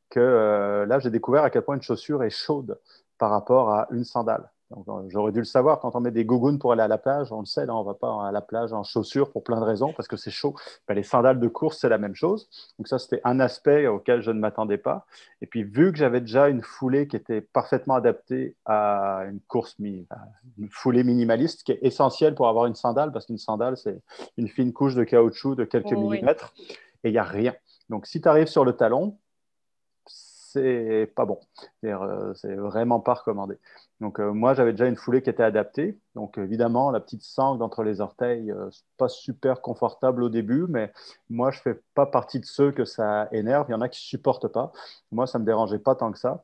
[SPEAKER 2] que là, j'ai découvert à quel point une chaussure est chaude par rapport à une sandale. Donc, j'aurais dû le savoir quand on met des gougounes pour aller à la plage. On le sait, là, on ne va pas à la plage en chaussures pour plein de raisons parce que c'est chaud. Ben, les sandales de course, c'est la même chose. Donc, ça, c'était un aspect auquel je ne m'attendais pas. Et puis, vu que j'avais déjà une foulée qui était parfaitement adaptée à une foulée minimaliste qui est essentielle pour avoir une sandale parce qu'une sandale, c'est une fine couche de caoutchouc de quelques
[SPEAKER 3] Oui.
[SPEAKER 2] millimètres et il n'y a rien. Donc, si tu arrives sur le talon, c'est pas bon. C'est vraiment pas recommandé. Donc, moi, j'avais déjà une foulée qui était adaptée. Donc, évidemment, la petite sangle entre les orteils, c'est pas super confortable au début, mais moi, je fais pas partie de ceux que ça énerve. Il y en a qui supportent pas. Moi, ça me dérangeait pas tant que ça.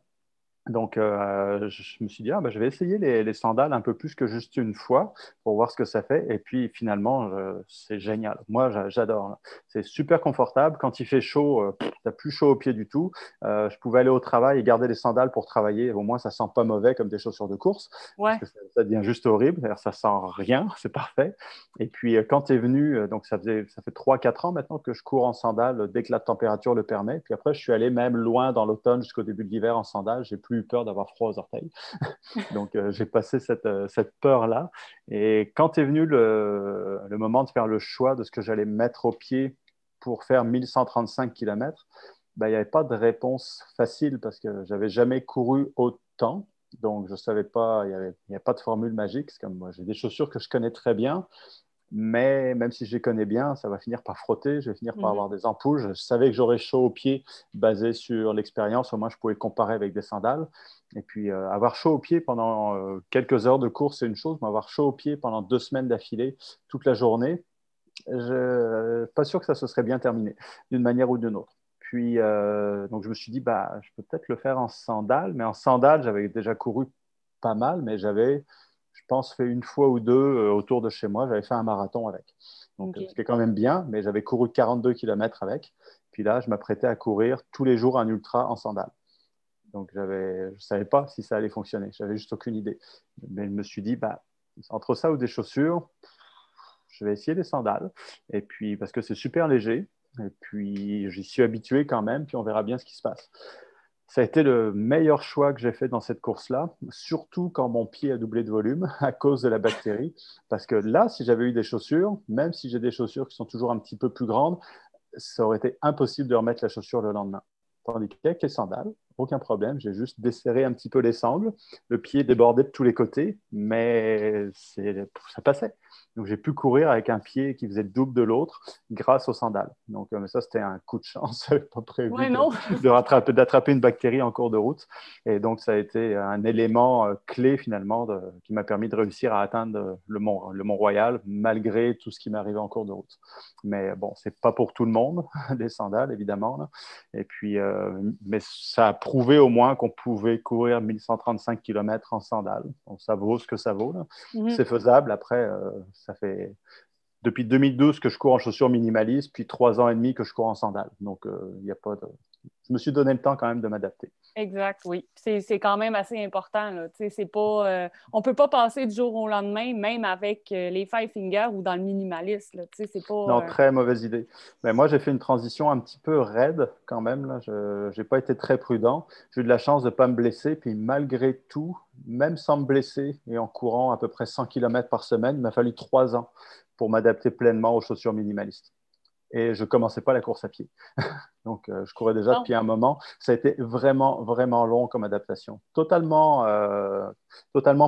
[SPEAKER 2] Donc, je me suis dit, ah, ben, je vais essayer les sandales un peu plus que juste une fois pour voir ce que ça fait. Et puis, finalement, c'est génial. Moi, j'adore. C'est super confortable. Quand il fait chaud, tu n'as plus chaud aux pieds du tout. Je pouvais aller au travail et garder les sandales pour travailler. Au moins, ça sent pas mauvais comme des chaussures de course parce
[SPEAKER 3] Ouais.
[SPEAKER 2] que ça devient juste horrible. D'ailleurs, ça sent rien. C'est parfait. Et puis, quand tu es venu, donc ça fait 3, 4 ans maintenant que je cours en sandales dès que la température le permet. Puis après, je suis allé même loin dans l'automne jusqu'au début de l'hiver en sandales. J'ai plus eu peur d'avoir froid aux orteils. Donc, j'ai passé cette peur-là. Et quand est venu le moment de faire le choix de ce que j'allais mettre au pied pour faire 1135 km, ben, il n'y avait pas de réponse facile parce que j'avais jamais couru autant. Donc, je ne savais pas, il n'y a pas de formule magique. C'est comme moi, j'ai des chaussures que je connais très bien, mais même si je les connais bien, ça va finir par frotter, je vais finir par avoir des ampoules. Je savais que j'aurais chaud aux pieds basé sur l'expérience. Au moins, je pouvais comparer avec des sandales. Et puis, avoir chaud aux pieds pendant quelques heures de course, c'est une chose, mais avoir chaud aux pieds pendant 2 semaines d'affilée, toute la journée, je ne suis pas sûr que ça se serait bien terminé d'une manière ou d'une autre. Puis, donc, je me suis dit, bah, je peux peut-être le faire en sandales, mais en sandales, j'avais déjà couru pas mal, mais j'avais, je pense, fait une fois ou deux autour de chez moi. J'avais fait un marathon avec. Donc, ce qui est quand même bien, mais j'avais couru 42 km avec. Puis là, je m'apprêtais à courir tous les jours un ultra en sandales. Donc, je ne savais pas si ça allait fonctionner. J'avais juste aucune idée. Mais je me suis dit, bah, entre ça ou des chaussures, je vais essayer des sandales. Et puis, parce que c'est super léger. Et puis, j'y suis habitué quand même. Puis, on verra bien ce qui se passe. Ça a été le meilleur choix que j'ai fait dans cette course-là, surtout quand mon pied a doublé de volume à cause de la bactérie. Parce que là, si j'avais eu des chaussures, même si j'ai des chaussures qui sont toujours un petit peu plus grandes, ça aurait été impossible de remettre la chaussure le lendemain. Tandis qu'avec les sandales, aucun problème, j'ai juste desserré un petit peu les sangles, le pied débordait de tous les côtés, mais ça passait. Donc j'ai pu courir avec un pied qui faisait le double de l'autre grâce aux sandales. Donc ça, c'était un coup de chance, pas prévu d'attraper une bactérie en cours de route. Et donc ça a été un élément clé finalement qui m'a permis de réussir à atteindre le Mont-Royal malgré tout ce qui m'est arrivé en cours de route. Mais bon, c'est pas pour tout le monde, des sandales évidemment. Là. Et puis, mais ça a prouvé au moins qu'on pouvait courir 1135 km en sandales. Donc, ça vaut ce que ça vaut. C'est faisable. Après, ça fait depuis 2012 que je cours en chaussures minimalistes, puis 3 ans et demi que je cours en sandales. Donc, il y a pas de... je me suis donné le temps quand même de m'adapter.
[SPEAKER 3] Exact, oui. C'est quand même assez important. Là. C'est pas, on ne peut pas passer du jour au lendemain, même avec les five fingers ou dans le minimaliste. Là. C'est pas,
[SPEAKER 2] non, très mauvaise idée. Mais moi, j'ai fait une transition un petit peu raide quand même. Là. Je n'ai pas été très prudent. J'ai eu de la chance de ne pas me blesser. Puis malgré tout, même sans me blesser et en courant à peu près 100 km par semaine, il m'a fallu 3 ans pour m'adapter pleinement aux chaussures minimalistes. Et je ne commençais pas la course à pied. Donc, je courais déjà depuis un moment. Ça a été vraiment, vraiment long comme adaptation. Totalement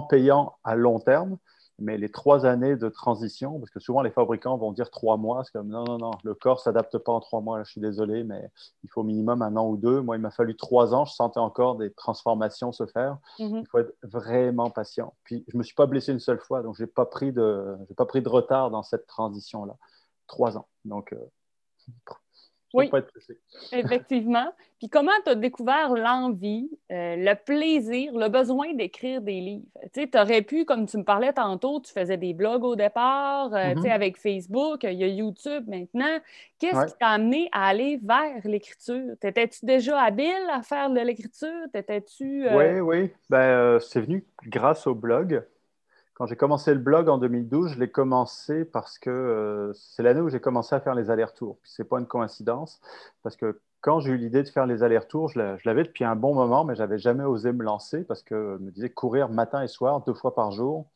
[SPEAKER 2] payant à long terme. Mais les 3 années de transition, parce que souvent les fabricants vont dire 3 mois, c'est comme non, non, non, le corps ne s'adapte pas en 3 mois. Là, je suis désolé, mais il faut au minimum 1 an ou 2. Moi, il m'a fallu 3 ans. Je sentais encore des transformations se faire. Il faut être vraiment patient. Puis, je ne me suis pas blessé une seule fois, donc je n'ai pas pris de retard dans cette transition-là. 3 ans. Donc,
[SPEAKER 3] oui,
[SPEAKER 2] pas être pressé.
[SPEAKER 3] Effectivement. Puis comment tu as découvert l'envie, le plaisir, le besoin d'écrire des livres? Tu aurais pu, comme tu me parlais tantôt, tu faisais des blogs au départ, avec Facebook, il y a YouTube maintenant. Qu'est-ce qui t'a amené à aller vers l'écriture? T'étais-tu déjà habile à faire de l'écriture?
[SPEAKER 2] Oui. C'est venu grâce au blog. Quand j'ai commencé le blog en 2012, je l'ai commencé parce que c'est l'année où j'ai commencé à faire les allers-retours. Ce n'est pas une coïncidence, parce que quand j'ai eu l'idée de faire les allers-retours, je l'avais depuis un bon moment, mais je n'avais jamais osé me lancer parce que je me disais courir matin et soir, 2 fois par jour.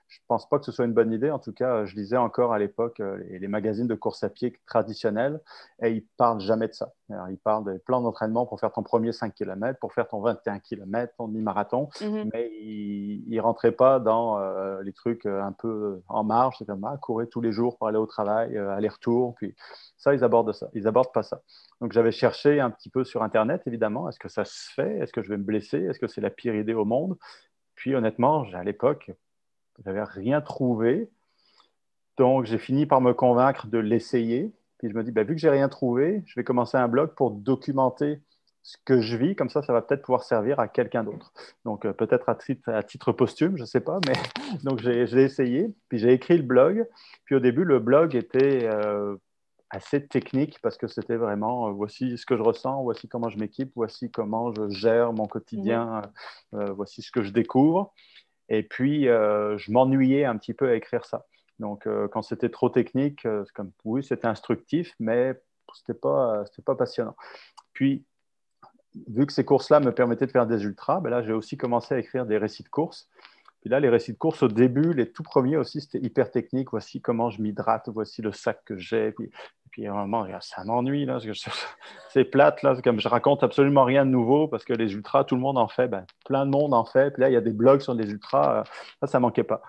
[SPEAKER 2] Je ne pense pas que ce soit une bonne idée. En tout cas, je lisais encore à l'époque les magazines de course à pied traditionnels et ils ne parlent jamais de ça. Alors, ils parlent des plans d'entraînement pour faire ton premier 5 km, pour faire ton 21 km, ton demi-marathon, mais ils ne rentraient pas dans les trucs un peu en marge. C'est comme courir tous les jours pour aller au travail, aller-retour. Puis ça, ils abordent ça. Ils n'abordent pas ça. Donc, j'avais cherché un petit peu sur Internet, évidemment. Est-ce que ça se fait? Est-ce que je vais me blesser? Est-ce que c'est la pire idée au monde? Puis honnêtement, à l'époque, je n'avais rien trouvé. Donc, j'ai fini par me convaincre de l'essayer. Puis je me dis, vu que j'ai rien trouvé, je vais commencer un blog pour documenter ce que je vis. Comme ça va peut-être pouvoir servir à quelqu'un d'autre. Donc, peut-être à titre posthume, je ne sais pas. Mais donc, j'ai essayé. Puis j'ai écrit le blog. Puis au début, le blog était assez technique parce que c'était vraiment voici ce que je ressens, voici comment je m'équipe, voici comment je gère mon quotidien, voici ce que je découvre. Et puis, je m'ennuyais un petit peu à écrire ça. Donc, quand c'était trop technique, c'est comme, oui, c'était instructif, mais c'était pas passionnant. Puis, vu que ces courses-là me permettaient de faire des ultras, là, j'ai aussi commencé à écrire des récits de courses. Puis là, les récits de course, au début, les tout premiers aussi, c'était hyper technique. Voici comment je m'hydrate, voici le sac que j'ai. Puis Puis à un moment, ça m'ennuie, là, parce que c'est plate, là, c'est comme je raconte absolument rien de nouveau, parce que les ultras, tout le monde en fait, plein de monde en fait. Puis là, il y a des blogs sur les ultras, ça manquait pas.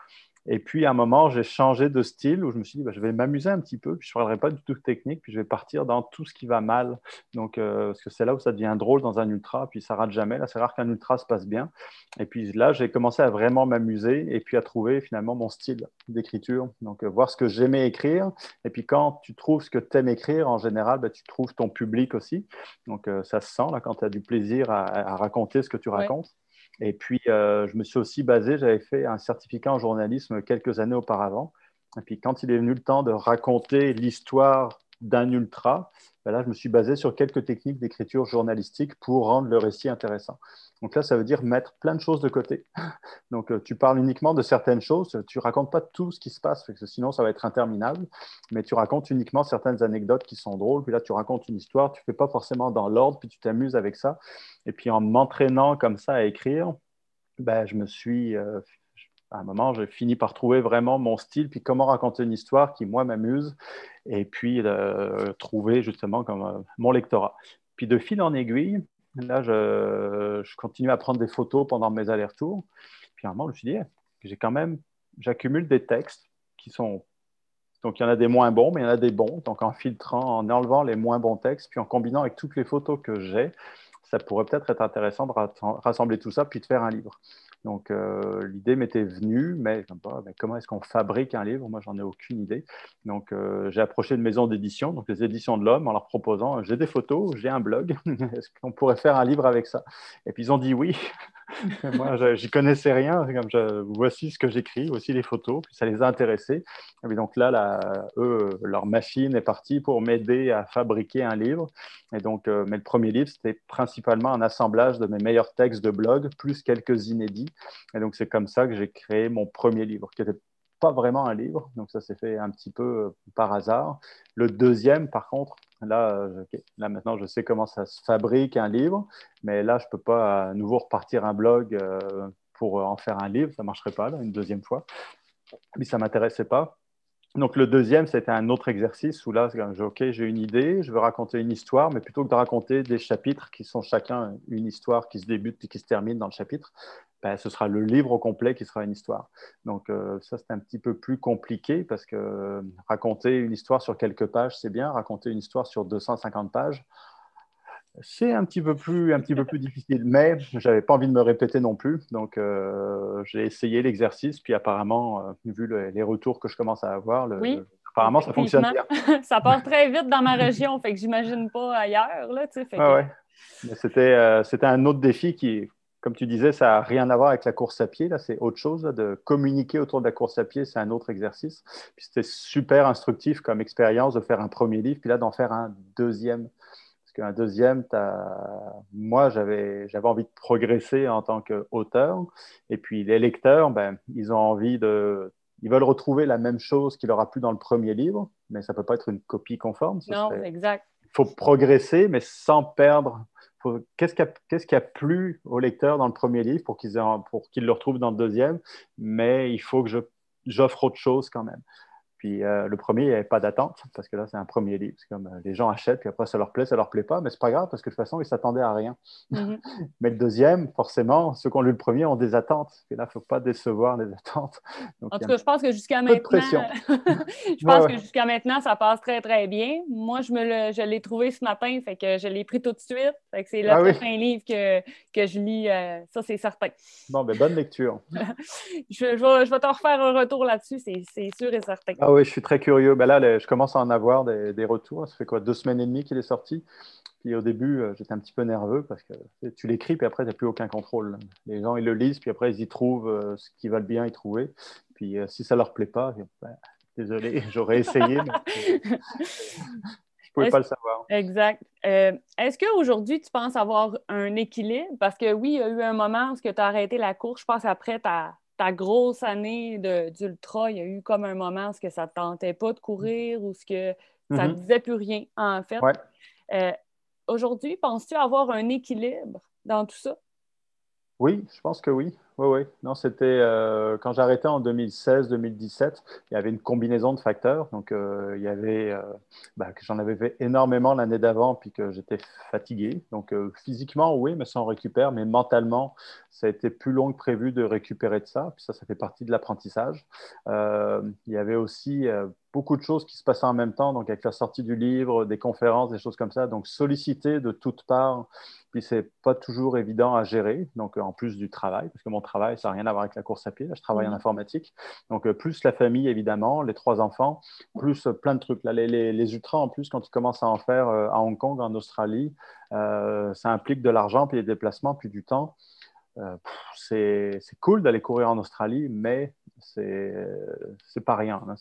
[SPEAKER 2] Et puis, à un moment, j'ai changé de style où je me suis dit, je vais m'amuser un petit peu, puis je ne parlerai pas du tout de technique, puis je vais partir dans tout ce qui va mal. Donc, parce que c'est là où ça devient drôle dans un ultra, puis ça rate jamais. Là, c'est rare qu'un ultra se passe bien. Et puis là, j'ai commencé à vraiment m'amuser et puis à trouver finalement mon style d'écriture. Donc, voir ce que j'aimais écrire. Et puis, quand tu trouves ce que tu aimes écrire, en général, tu trouves ton public aussi. Donc, ça se sent là, quand tu as du plaisir à raconter ce que tu racontes. Et puis, je me suis aussi basé, j'avais fait un certificat en journalisme quelques années auparavant. Et puis, quand il est venu le temps de raconter l'histoire d'un ultra, là, je me suis basé sur quelques techniques d'écriture journalistique pour rendre le récit intéressant. Donc là, ça veut dire mettre plein de choses de côté. Donc, tu parles uniquement de certaines choses, tu ne racontes pas tout ce qui se passe, parce que sinon, ça va être interminable, mais tu racontes uniquement certaines anecdotes qui sont drôles, puis là, tu racontes une histoire, tu ne fais pas forcément dans l'ordre, puis tu t'amuses avec ça. Et puis, en m'entraînant comme ça à écrire, je me suis... à un moment, j'ai fini par trouver vraiment mon style, puis comment raconter une histoire qui, moi, m'amuse, et puis trouver justement comme mon lectorat. Puis de fil en aiguille, là, je continue à prendre des photos pendant mes allers-retours. Puis à un moment, je me suis dit, j'accumule des textes qui sont... Donc, il y en a des moins bons, mais il y en a des bons. Donc, en filtrant, en enlevant les moins bons textes, puis en combinant avec toutes les photos que j'ai, ça pourrait peut-être être intéressant de rassembler tout ça, puis de faire un livre. Donc, l'idée m'était venue, mais comment est-ce qu'on fabrique un livre? Moi, j'en ai aucune idée. Donc, j'ai approché une maison d'édition, donc les Éditions de l'Homme, en leur proposant, j'ai des photos, j'ai un blog, est-ce qu'on pourrait faire un livre avec ça? Et puis, ils ont dit oui. Moi, j'y connaissais rien. Voici ce que j'écris, voici les photos. Puis ça les a intéressés. Et puis donc là, leur machine est partie pour m'aider à fabriquer un livre. Et donc, mais le premier livre, c'était principalement un assemblage de mes meilleurs textes de blog, plus quelques inédits. Et donc, c'est comme ça que j'ai créé mon premier livre, qui n'était pas vraiment un livre. Donc, ça s'est fait un petit peu par hasard. Le deuxième, par contre, là, là, maintenant, je sais comment ça se fabrique un livre, mais là, je ne peux pas à nouveau repartir un blog pour en faire un livre. Ça ne marcherait pas, là, une deuxième fois. Mais ça ne m'intéressait pas. Donc, le deuxième, c'était un autre exercice où là, j'ai une idée, je veux raconter une histoire, mais plutôt que de raconter des chapitres qui sont chacun une histoire qui se débute et qui se termine dans le chapitre, ce sera le livre au complet qui sera une histoire. Donc, ça, c'est un petit peu plus compliqué parce que raconter une histoire sur quelques pages, c'est bien. Raconter une histoire sur 250 pages, c'est un petit peu plus difficile, mais je n'avais pas envie de me répéter non plus. Donc, j'ai essayé l'exercice, puis apparemment, vu les retours que je commence à avoir,
[SPEAKER 3] oui,
[SPEAKER 2] apparemment, ça fonctionne bien.
[SPEAKER 3] Ça part très vite dans ma région, fait que j'imagine pas ailleurs. Là, fait que...
[SPEAKER 2] ouais. Mais c'était un autre défi qui, comme tu disais, ça n'a rien à voir avec la course à pied. Là, c'est autre chose. Là, de communiquer autour de la course à pied, c'est un autre exercice. Puis c'était super instructif comme expérience de faire un premier livre, puis là, d'en faire un deuxième. Parce qu'un deuxième, moi, j'avais envie de progresser en tant qu'auteur. Et puis, les lecteurs, ils ont envie ils veulent retrouver la même chose qui leur a plu dans le premier livre, mais ça ne peut pas être une copie conforme.
[SPEAKER 3] Non, exact.
[SPEAKER 2] Il faut progresser, mais sans perdre. Qu'est-ce qui a plu aux lecteurs dans le premier livre pour qu'ils le retrouvent dans le deuxième, mais il faut que j'offre autre chose quand même. Puis le premier, il n'y avait pas d'attente, parce que là, c'est un premier livre. C'est comme les gens achètent, puis après, ça leur plaît pas, mais c'est pas grave, parce que de toute façon, ils s'attendaient à rien.
[SPEAKER 3] Mm-hmm.
[SPEAKER 2] Mais le deuxième, forcément, ceux qui ont lu le premier ont des attentes. Et là, il ne faut pas décevoir les attentes. Donc,
[SPEAKER 3] en tout cas, je pense que jusqu'à maintenant, ça passe très, très bien. Moi, je l'ai trouvé ce matin, fait que je l'ai pris tout de suite. Fait que c'est le prochain livre que je lis, ça, c'est certain.
[SPEAKER 2] Bon, bonne lecture.
[SPEAKER 3] je vais te refaire un retour là-dessus, c'est sûr et certain.
[SPEAKER 2] Ah oui, je suis très curieux. Là, je commence à en avoir des retours. Ça fait quoi, 2 semaines et demie qu'il est sorti. Puis au début, j'étais un petit peu nerveux parce que tu l'écris, puis après, tu n'as plus aucun contrôle. Les gens, ils le lisent, puis après, ils y trouvent ce qu'ils veulent bien y trouver. Puis si ça ne leur plaît pas, désolé, j'aurais essayé, mais je ne pouvais pas le savoir.
[SPEAKER 3] Exact. Est-ce qu'aujourd'hui, tu penses avoir un équilibre? Parce que oui, il y a eu un moment où tu as arrêté la course, je pense, après ta grosse année d'ultra, il y a eu comme un moment où ça ne te tentait pas de courir ou que ça ne disait plus rien, en fait.
[SPEAKER 2] Ouais.
[SPEAKER 3] Aujourd'hui, penses-tu avoir un équilibre dans tout ça?
[SPEAKER 2] Oui, je pense que oui. oui. Non, c'était quand j'ai arrêté en 2016-2017, il y avait une combinaison de facteurs. Donc, il y avait que j'en avais fait énormément l'année d'avant, puis que j'étais fatigué. Donc, physiquement, oui, mais ça en récupère. Mais mentalement, ça a été plus long que prévu de récupérer de ça. Puis ça fait partie de l'apprentissage. Il y avait aussi beaucoup de choses qui se passaient en même temps. Donc, avec la sortie du livre, des conférences, des choses comme ça. Donc, sollicité de toutes parts. Puis, c'est pas toujours évident à gérer. Donc, en plus du travail, parce que mon travail, ça n'a rien à voir avec la course à pied. Là, je travaille en informatique. Donc, plus la famille, évidemment, les 3 enfants, plus plein de trucs. Là, les ultras, en plus, quand tu commences à en faire à Hong Kong, en Australie, ça implique de l'argent, puis des déplacements, puis du temps. C'est cool d'aller courir en Australie, mais c'est pas rien. Hein.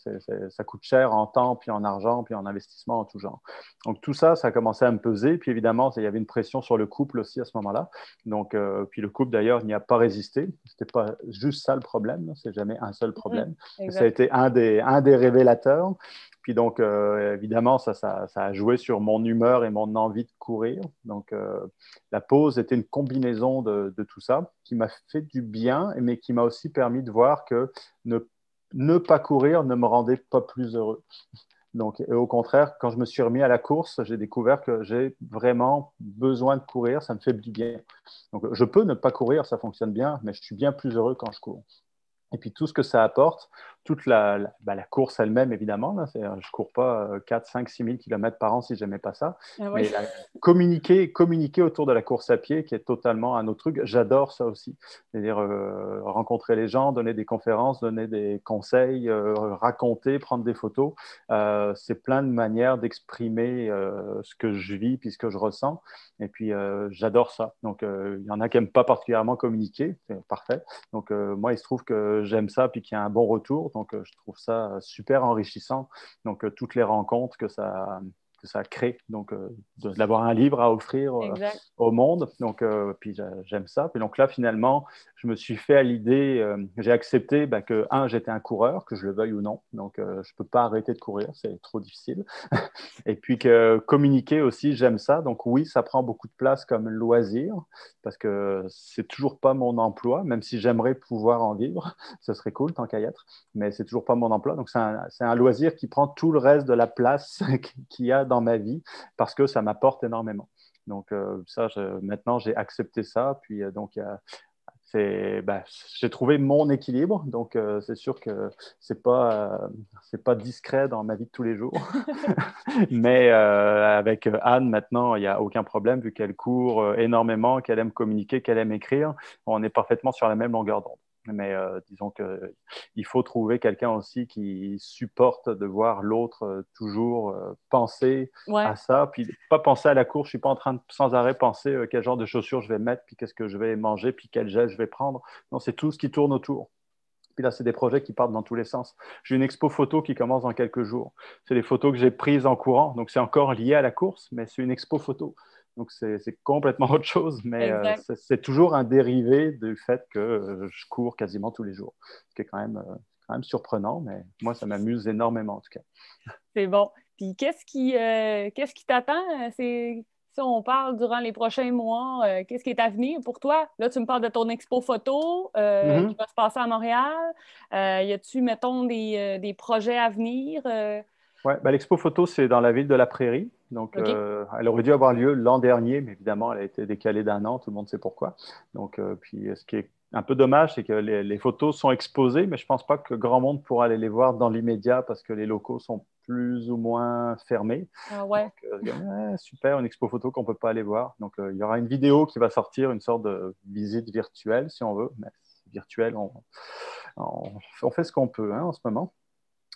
[SPEAKER 2] Ça coûte cher en temps, puis en argent, puis en investissement, en tout genre. Donc tout ça, ça a commencé à me peser. Puis évidemment, il y avait une pression sur le couple aussi à ce moment-là. Donc, puis le couple, d'ailleurs, n'y a pas résisté. C'était pas juste ça le problème. C'est jamais un seul problème. Ça a été un des révélateurs. Puis donc, évidemment, ça a joué sur mon humeur et mon envie de courir. Donc, la pause était une combinaison de tout ça qui m'a fait du bien, mais qui m'a aussi permis de voir que ne pas courir ne me rendait pas plus heureux. Donc, et au contraire, quand je me suis remis à la course, j'ai découvert que j'ai vraiment besoin de courir, ça me fait du bien. Donc, je peux ne pas courir, ça fonctionne bien, mais je suis bien plus heureux quand je cours. Et puis tout ce que ça apporte, toute la course elle-même, évidemment. Là, je ne cours pas 4, 5, 6 000 km par an si je n'aimais pas ça.
[SPEAKER 3] Ah oui.
[SPEAKER 2] Mais communiquer autour de la course à pied, qui est totalement un autre truc, j'adore ça aussi. C'est-à-dire rencontrer les gens, donner des conférences, donner des conseils, raconter, prendre des photos. C'est plein de manières d'exprimer ce que je vis puis ce que je ressens. Et puis, j'adore ça. Donc, il y en a qui n'aiment pas particulièrement communiquer. C'est parfait. Donc, moi, il se trouve que j'aime ça puis qu'il y a un bon retour. Donc, je trouve ça super enrichissant. Donc, toutes les rencontres que ça crée. Donc, d'avoir un livre à offrir au monde. Donc, puis j'aime ça. Puis donc là, finalement, je me suis fait à l'idée, j'ai accepté que, j'étais un coureur, que je le veuille ou non. Donc, je ne peux pas arrêter de courir, c'est trop difficile. Et puis que communiquer aussi, j'aime ça. Donc oui, ça prend beaucoup de place comme loisir parce que c'est toujours pas mon emploi, même si j'aimerais pouvoir en vivre. Ce serait cool tant qu'à y être, mais c'est toujours pas mon emploi. Donc c'est un loisir qui prend tout le reste de la place qu'il y a dans ma vie parce que ça m'apporte énormément. Donc maintenant, j'ai accepté ça. Puis donc, j'ai trouvé mon équilibre, donc c'est sûr que c'est pas discret dans ma vie de tous les jours. Mais avec Anne, maintenant, il n'y a aucun problème vu qu'elle court énormément, qu'elle aime communiquer, qu'elle aime écrire. On est parfaitement sur la même longueur d'onde. Mais disons qu'il faut trouver quelqu'un aussi qui supporte de voir l'autre toujours penser à ça. Puis pas penser à la course. Je ne suis pas en train de sans arrêt penser quel genre de chaussures je vais mettre, puis qu'est-ce que je vais manger, puis quel gel je vais prendre. Non, c'est tout ce qui tourne autour. Puis là, c'est des projets qui partent dans tous les sens. J'ai une expo photo qui commence dans quelques jours. C'est des photos que j'ai prises en courant. Donc, c'est encore lié à la course, mais c'est une expo photo. Donc, c'est complètement autre chose, mais c'est toujours un dérivé du fait que je cours quasiment tous les jours. Ce qui est quand même surprenant, mais moi, ça m'amuse énormément en tout cas.
[SPEAKER 3] C'est bon. Puis, qu'est-ce qui t'attend? Si on parle durant les prochains mois, qu'est-ce qui est à venir pour toi? Là, tu me parles de ton expo photo qui va se passer à Montréal. Y a-tu, mettons, des projets à venir?
[SPEAKER 2] Oui, l'expo photo, c'est dans la ville de La Prairie. Donc, elle aurait dû avoir lieu l'an dernier, mais évidemment, elle a été décalée d'un an. Tout le monde sait pourquoi. Donc, puis, ce qui est un peu dommage, c'est que les photos sont exposées, mais je ne pense pas que grand monde pourra aller les voir dans l'immédiat parce que les locaux sont plus ou moins fermés.
[SPEAKER 3] Ah ouais.
[SPEAKER 2] Donc, super, une expo photo qu'on ne peut pas aller voir. Donc, il y aura une vidéo qui va sortir, une sorte de visite virtuelle, si on veut. Mais virtuelle, on fait ce qu'on peut en ce moment.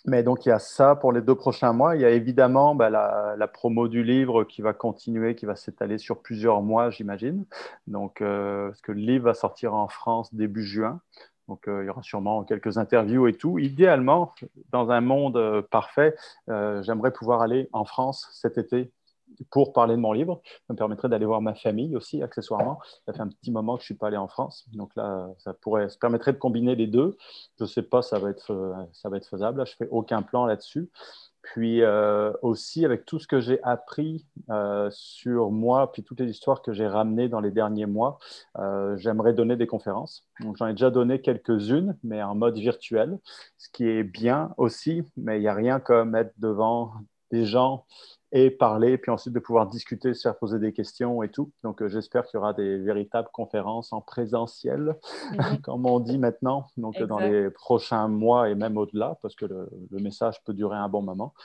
[SPEAKER 2] Mais donc, il y a ça pour les 2 prochains mois. Il y a évidemment la promo du livre qui va continuer, qui va s'étaler sur plusieurs mois, j'imagine. Donc, parce que le livre va sortir en France début juin. Donc, il y aura sûrement quelques interviews et tout. Idéalement, dans un monde parfait, j'aimerais pouvoir aller en France cet été pour parler de mon livre. Ça me permettrait d'aller voir ma famille aussi, accessoirement. Ça fait un petit moment que je ne suis pas allé en France. Donc là, ça permettrait de combiner les deux. Je ne sais pas, ça va être faisable. Là, je ne fais aucun plan là-dessus. Puis aussi, avec tout ce que j'ai appris sur moi, puis toutes les histoires que j'ai ramenées dans les derniers mois, j'aimerais donner des conférences. Donc, j'en ai déjà donné quelques-unes, mais en mode virtuel, ce qui est bien aussi, mais il n'y a rien comme être devant des gens et parler, puis ensuite de pouvoir discuter, se faire poser des questions et tout. Donc, j'espère qu'il y aura des véritables conférences en présentiel, comme on dit maintenant, donc dans les prochains mois et même au-delà, parce que le message peut durer un bon moment.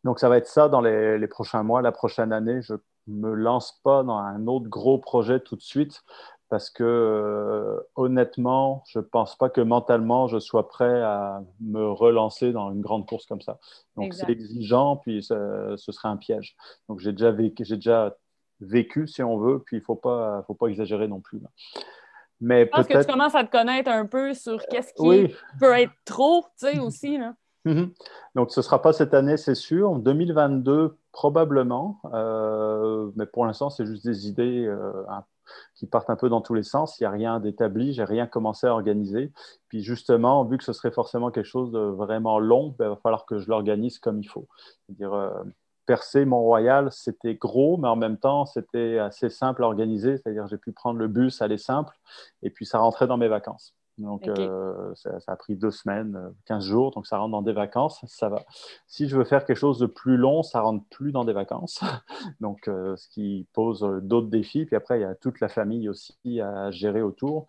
[SPEAKER 2] Donc, ça va être ça dans les prochains mois, la prochaine année. Je ne me lance pas dans un autre gros projet tout de suite parce que honnêtement, je ne pense pas que mentalement, je sois prêt à me relancer dans une grande course comme ça. Donc, c'est exigeant, puis ce serait un piège. Donc, j'ai déjà vécu, si on veut, puis il ne faut pas exagérer non plus, là. Mais
[SPEAKER 3] je pense que tu commences à te connaître un peu sur qu'est-ce qui peut être trop, tu sais, aussi, là.
[SPEAKER 2] Donc, ce ne sera pas cette année, c'est sûr. En 2022, probablement. Mais pour l'instant, c'est juste des idées qui partent un peu dans tous les sens. Il n'y a rien d'établi. Je n'ai rien commencé à organiser. Puis justement, vu que ce serait forcément quelque chose de vraiment long, il va falloir que je l'organise comme il faut. C'est-à-dire, percer Mont-Royal, c'était gros, mais en même temps, c'était assez simple à organiser. C'est-à-dire, j'ai pu prendre le bus, aller simple, et puis ça rentrait dans mes vacances. Donc, ça a pris 2 semaines, 15 jours, donc ça rentre dans des vacances, ça va. Si je veux faire quelque chose de plus long, ça rentre plus dans des vacances, donc ce qui pose d'autres défis. Puis après, il y a toute la famille aussi à gérer autour.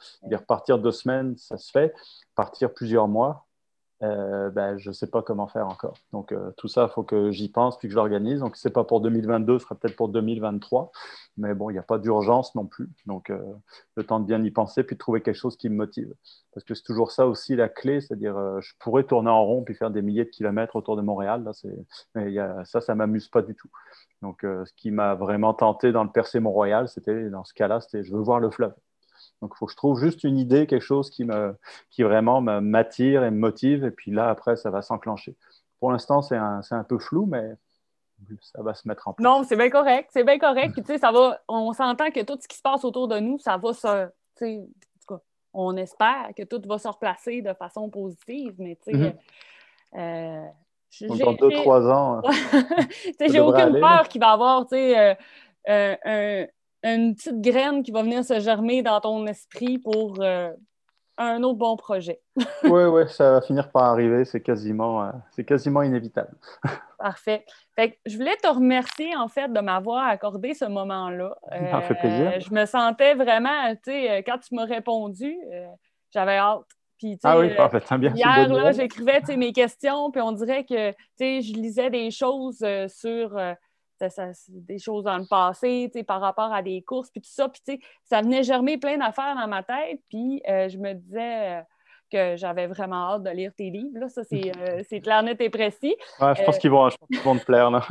[SPEAKER 2] Partir 2 semaines, ça se fait. Partir plusieurs mois, je ne sais pas comment faire encore. Donc, tout ça, il faut que j'y pense puis que je l'organise. Donc, ce n'est pas pour 2022, ce sera peut-être pour 2023. Mais bon, il n'y a pas d'urgence non plus. Donc, le temps de bien y penser puis de trouver quelque chose qui me motive. Parce que c'est toujours ça aussi la clé, c'est-à-dire je pourrais tourner en rond puis faire des milliers de kilomètres autour de Montréal. Là, mais ça ne m'amuse pas du tout. Donc, ce qui m'a vraiment tenté dans le Percé Mont-Royal, dans ce cas-là, c'était je veux voir le fleuve. Donc, il faut que je trouve juste une idée, quelque chose qui vraiment m'attire et me motive. Et puis là, après, ça va s'enclencher. Pour l'instant, c'est un peu flou, mais ça va se mettre en place.
[SPEAKER 3] Non, c'est bien correct. C'est bien correct. Puis, tu sais, on s'entend que tout ce qui se passe autour de nous, ça va se. Tu sais, en tout cas, on espère que tout va se replacer de façon positive, mais tu sais.
[SPEAKER 2] Donc, dans 2-3 ans.
[SPEAKER 3] J'ai aucune peur qu'il va y avoir, tu sais, une petite graine qui va venir se germer dans ton esprit pour un autre bon projet.
[SPEAKER 2] Oui, ça va finir par arriver. C'est quasiment inévitable.
[SPEAKER 3] Parfait. Fait que je voulais te remercier, en fait, de m'avoir accordé ce moment-là.
[SPEAKER 2] Ça fait plaisir.
[SPEAKER 3] Je me sentais vraiment, tu sais, quand tu m'as répondu, j'avais hâte. Puis,
[SPEAKER 2] oui, parfait. Bien,
[SPEAKER 3] hier, là, j'écrivais mes questions, puis on dirait que je lisais des choses sur des choses dans le passé, par rapport à des courses, puis tout ça. Puis, ça venait germer plein d'affaires dans ma tête. Puis, je me disais que j'avais vraiment hâte de lire tes livres. Là. Ça, c'est clair, net et précis.
[SPEAKER 2] Ouais, je pense qu'ils vont te plaire, là.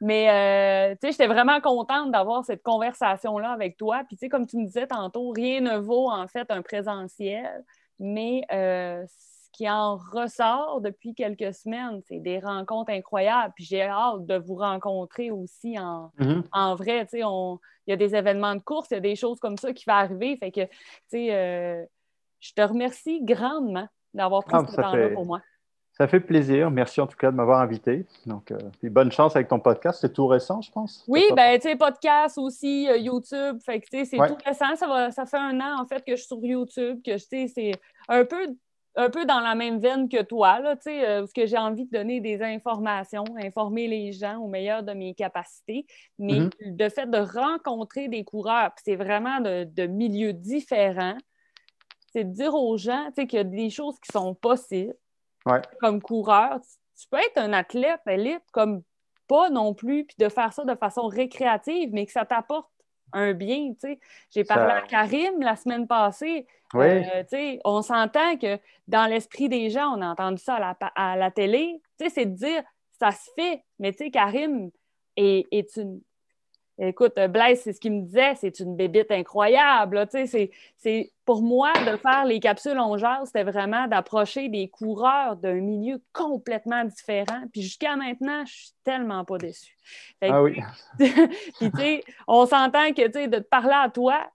[SPEAKER 3] Mais, j'étais vraiment contente d'avoir cette conversation-là avec toi. Puis, comme tu me disais tantôt, rien ne vaut, en fait, un présentiel. Mais ce qui en ressort depuis quelques semaines, c'est des rencontres incroyables. Puis j'ai hâte de vous rencontrer aussi en vrai. Il y a des événements de course, il y a des choses comme ça qui vont arriver. Fait que, je te remercie grandement d'avoir pris ce temps-là pour moi.
[SPEAKER 2] Ça fait plaisir. Merci en tout cas de m'avoir invité. Donc, puis bonne chance avec ton podcast. C'est tout récent, je pense?
[SPEAKER 3] Oui, podcast aussi, YouTube. Fait que, c'est tout récent. Ça fait 1 an, en fait, que je suis sur YouTube, que, c'est un peu dans la même veine que toi, là, parce que j'ai envie de donner des informations, informer les gens au meilleur de mes capacités. Mais le fait de rencontrer des coureurs, puis c'est vraiment de milieux différents, c'est de dire aux gens, qu'il y a des choses qui sont possibles. Comme coureur, tu peux être un athlète élite comme pas non plus, puis de faire ça de façon récréative, mais que ça t'apporte un bien. J'ai parlé à Karim la semaine passée. On s'entend que dans l'esprit des gens, on a entendu ça à la télé. C'est de dire ça se fait, mais Karim est une. Écoute, Blaise, c'est ce qu'il me disait, c'est une bébite incroyable. C'est pour moi, de faire les capsules On jase, c'était vraiment d'approcher des coureurs d'un milieu complètement différent. Puis jusqu'à maintenant, je suis tellement pas déçue.
[SPEAKER 2] Oui.
[SPEAKER 3] Puis on s'entend que de te parler à toi,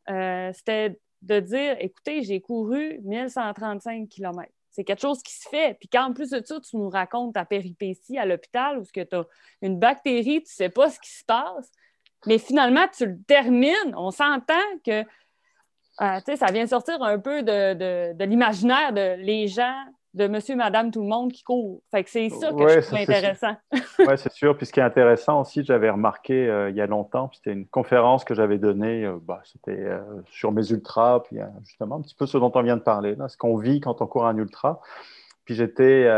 [SPEAKER 3] c'était de dire, écoutez, j'ai couru 1135 km. C'est quelque chose qui se fait. Puis quand, en plus de ça, tu nous racontes ta péripétie à l'hôpital où tu as une bactérie, tu ne sais pas ce qui se passe, mais finalement, tu le termines. On s'entend que ça vient sortir un peu de l'imaginaire de les gens, de monsieur, madame, tout le monde qui court. Fait que c'est ça que je trouve intéressant.
[SPEAKER 2] Oui, c'est sûr. Puis ce qui est intéressant aussi, j'avais remarqué il y a longtemps, c'était une conférence que j'avais donnée, c'était sur mes ultras, puis justement un petit peu ce dont on vient de parler, là, ce qu'on vit quand on court un ultra. Puis j'étais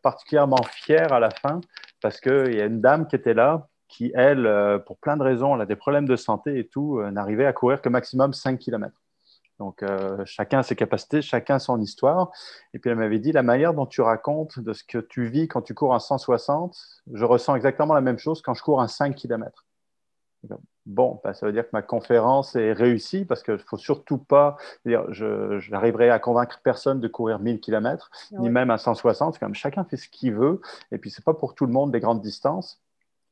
[SPEAKER 2] particulièrement fier à la fin parce qu'il y a une dame qui était là, qui, elle, pour plein de raisons, elle a des problèmes de santé et tout, n'arrivait à courir que maximum 5 km. Donc, chacun a ses capacités, chacun son histoire. Et puis, elle m'avait dit, la manière dont tu racontes de ce que tu vis quand tu cours un 160, je ressens exactement la même chose quand je cours un 5 km. Bon, ça veut dire que ma conférence est réussie parce qu'il ne faut surtout pas dire je n'arriverai à convaincre personne de courir 1000 km, ni même un 160. C'est comme chacun fait ce qu'il veut. Et puis, ce n'est pas pour tout le monde des grandes distances.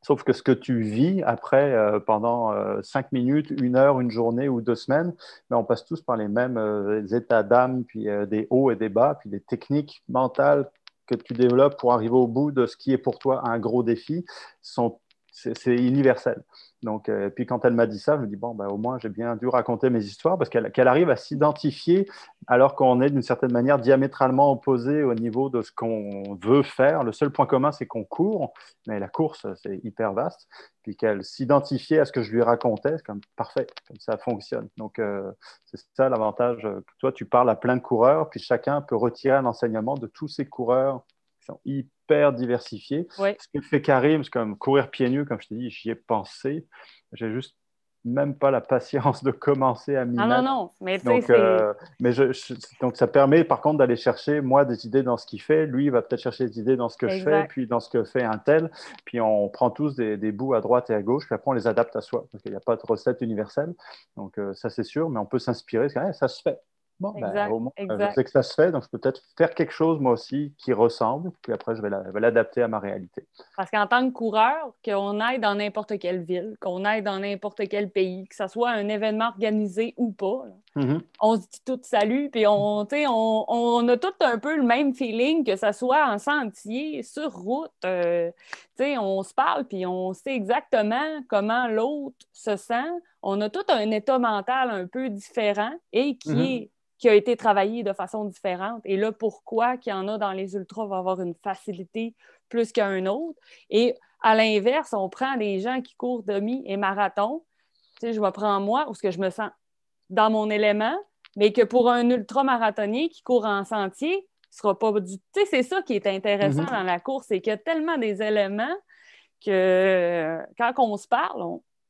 [SPEAKER 2] Sauf que ce que tu vis après, pendant 5 minutes, 1 heure, une journée ou 2 semaines, on passe tous par les mêmes états d'âme, puis des hauts et des bas, puis des techniques mentales que tu développes pour arriver au bout de ce qui est pour toi un gros défi, c'est universel. Donc, puis quand elle m'a dit ça, je me dis, bon, au moins, j'ai bien dû raconter mes histoires parce qu'elle arrive à s'identifier alors qu'on est d'une certaine manière diamétralement opposés au niveau de ce qu'on veut faire. Le seul point commun, c'est qu'on court, mais la course, c'est hyper vaste. Puis qu'elle s'identifiait à ce que je lui racontais, c'est comme parfait, comme ça fonctionne. Donc, c'est ça l'avantage. Toi, tu parles à plein de coureurs, puis chacun peut retirer un enseignement de tous ces coureurs qui sont hyper diversifiés.
[SPEAKER 3] Oui.
[SPEAKER 2] Ce que fait Karim, c'est comme courir pieds nus, comme je t'ai dit, j'y ai pensé. J'ai juste même pas la patience de commencer à m'y mettre.
[SPEAKER 3] Non. Mais
[SPEAKER 2] donc, ça permet par contre d'aller chercher, moi, des idées dans ce qu'il fait. Lui, il va peut-être chercher des idées dans ce que je fais, puis dans ce que fait un tel. Puis on prend tous des bouts à droite et à gauche, puis après on les adapte à soi. Parce qu'il n'y a pas de recette universelle. Donc, ça, c'est sûr, mais on peut s'inspirer. Ça se fait. Bon, au moins, je sais que ça se fait, donc je peux peut-être faire quelque chose, moi aussi, qui ressemble, puis après, je vais l'adapter à ma réalité.
[SPEAKER 3] Parce qu'en tant que coureur, qu'on aille dans n'importe quelle ville, qu'on aille dans n'importe quel pays, que ce soit un événement organisé ou pas, on se dit tout salut, puis on a tout un peu le même feeling, que ce soit en sentier, sur route. On se parle, puis on sait exactement comment l'autre se sent. On a tout un état mental un peu différent et qui a été travaillé de façon différente. Et là, pourquoi qu'il y en a dans les ultras va avoir une facilité plus qu'un autre. Et à l'inverse, on prend des gens qui courent demi et marathon. Je vais prendre moi, où je me sens dans mon élément, mais que pour un ultramarathonnier qui court en sentier, ce sera pas du... c'est ça qui est intéressant dans la course, c'est qu'il y a tellement des éléments que quand on se parle,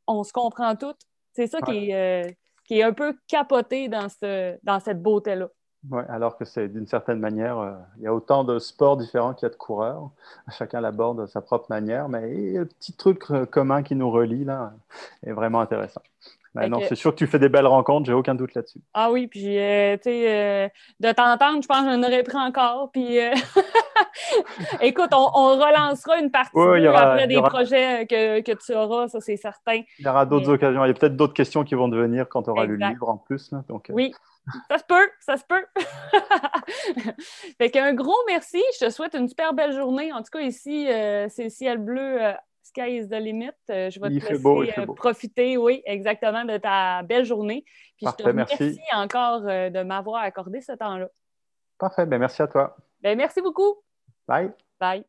[SPEAKER 3] on se comprend tout. C'est ça qui est un peu capoté dans cette beauté-là.
[SPEAKER 2] Oui, alors que c'est d'une certaine manière, il y a autant de sports différents qu'il y a de coureurs. Chacun l'aborde de sa propre manière, mais il y a un petit truc commun qui nous relie, là, est vraiment intéressant. Non, c'est sûr que tu fais des belles rencontres, j'ai aucun doute là-dessus.
[SPEAKER 3] Ah oui, puis de t'entendre, je pense que j'en aurais pris encore. Puis écoute, on relancera une partie après des projets que tu auras, ça c'est certain.
[SPEAKER 2] Il y aura d'autres occasions. Il y a peut-être d'autres questions qui vont devenir quand tu auras lu le livre en plus. Là, donc,
[SPEAKER 3] oui, ça se peut. Fait qu'un gros merci. Je te souhaite une super belle journée. En tout cas, ici, c'est le ciel bleu. Sky is the limit. Je vais te laisser profiter, oui, exactement, de ta belle journée. Puis
[SPEAKER 2] parfait,
[SPEAKER 3] je te remercie encore de m'avoir accordé ce temps-là.
[SPEAKER 2] Parfait, merci à toi.
[SPEAKER 3] Merci beaucoup.
[SPEAKER 2] Bye.
[SPEAKER 3] Bye.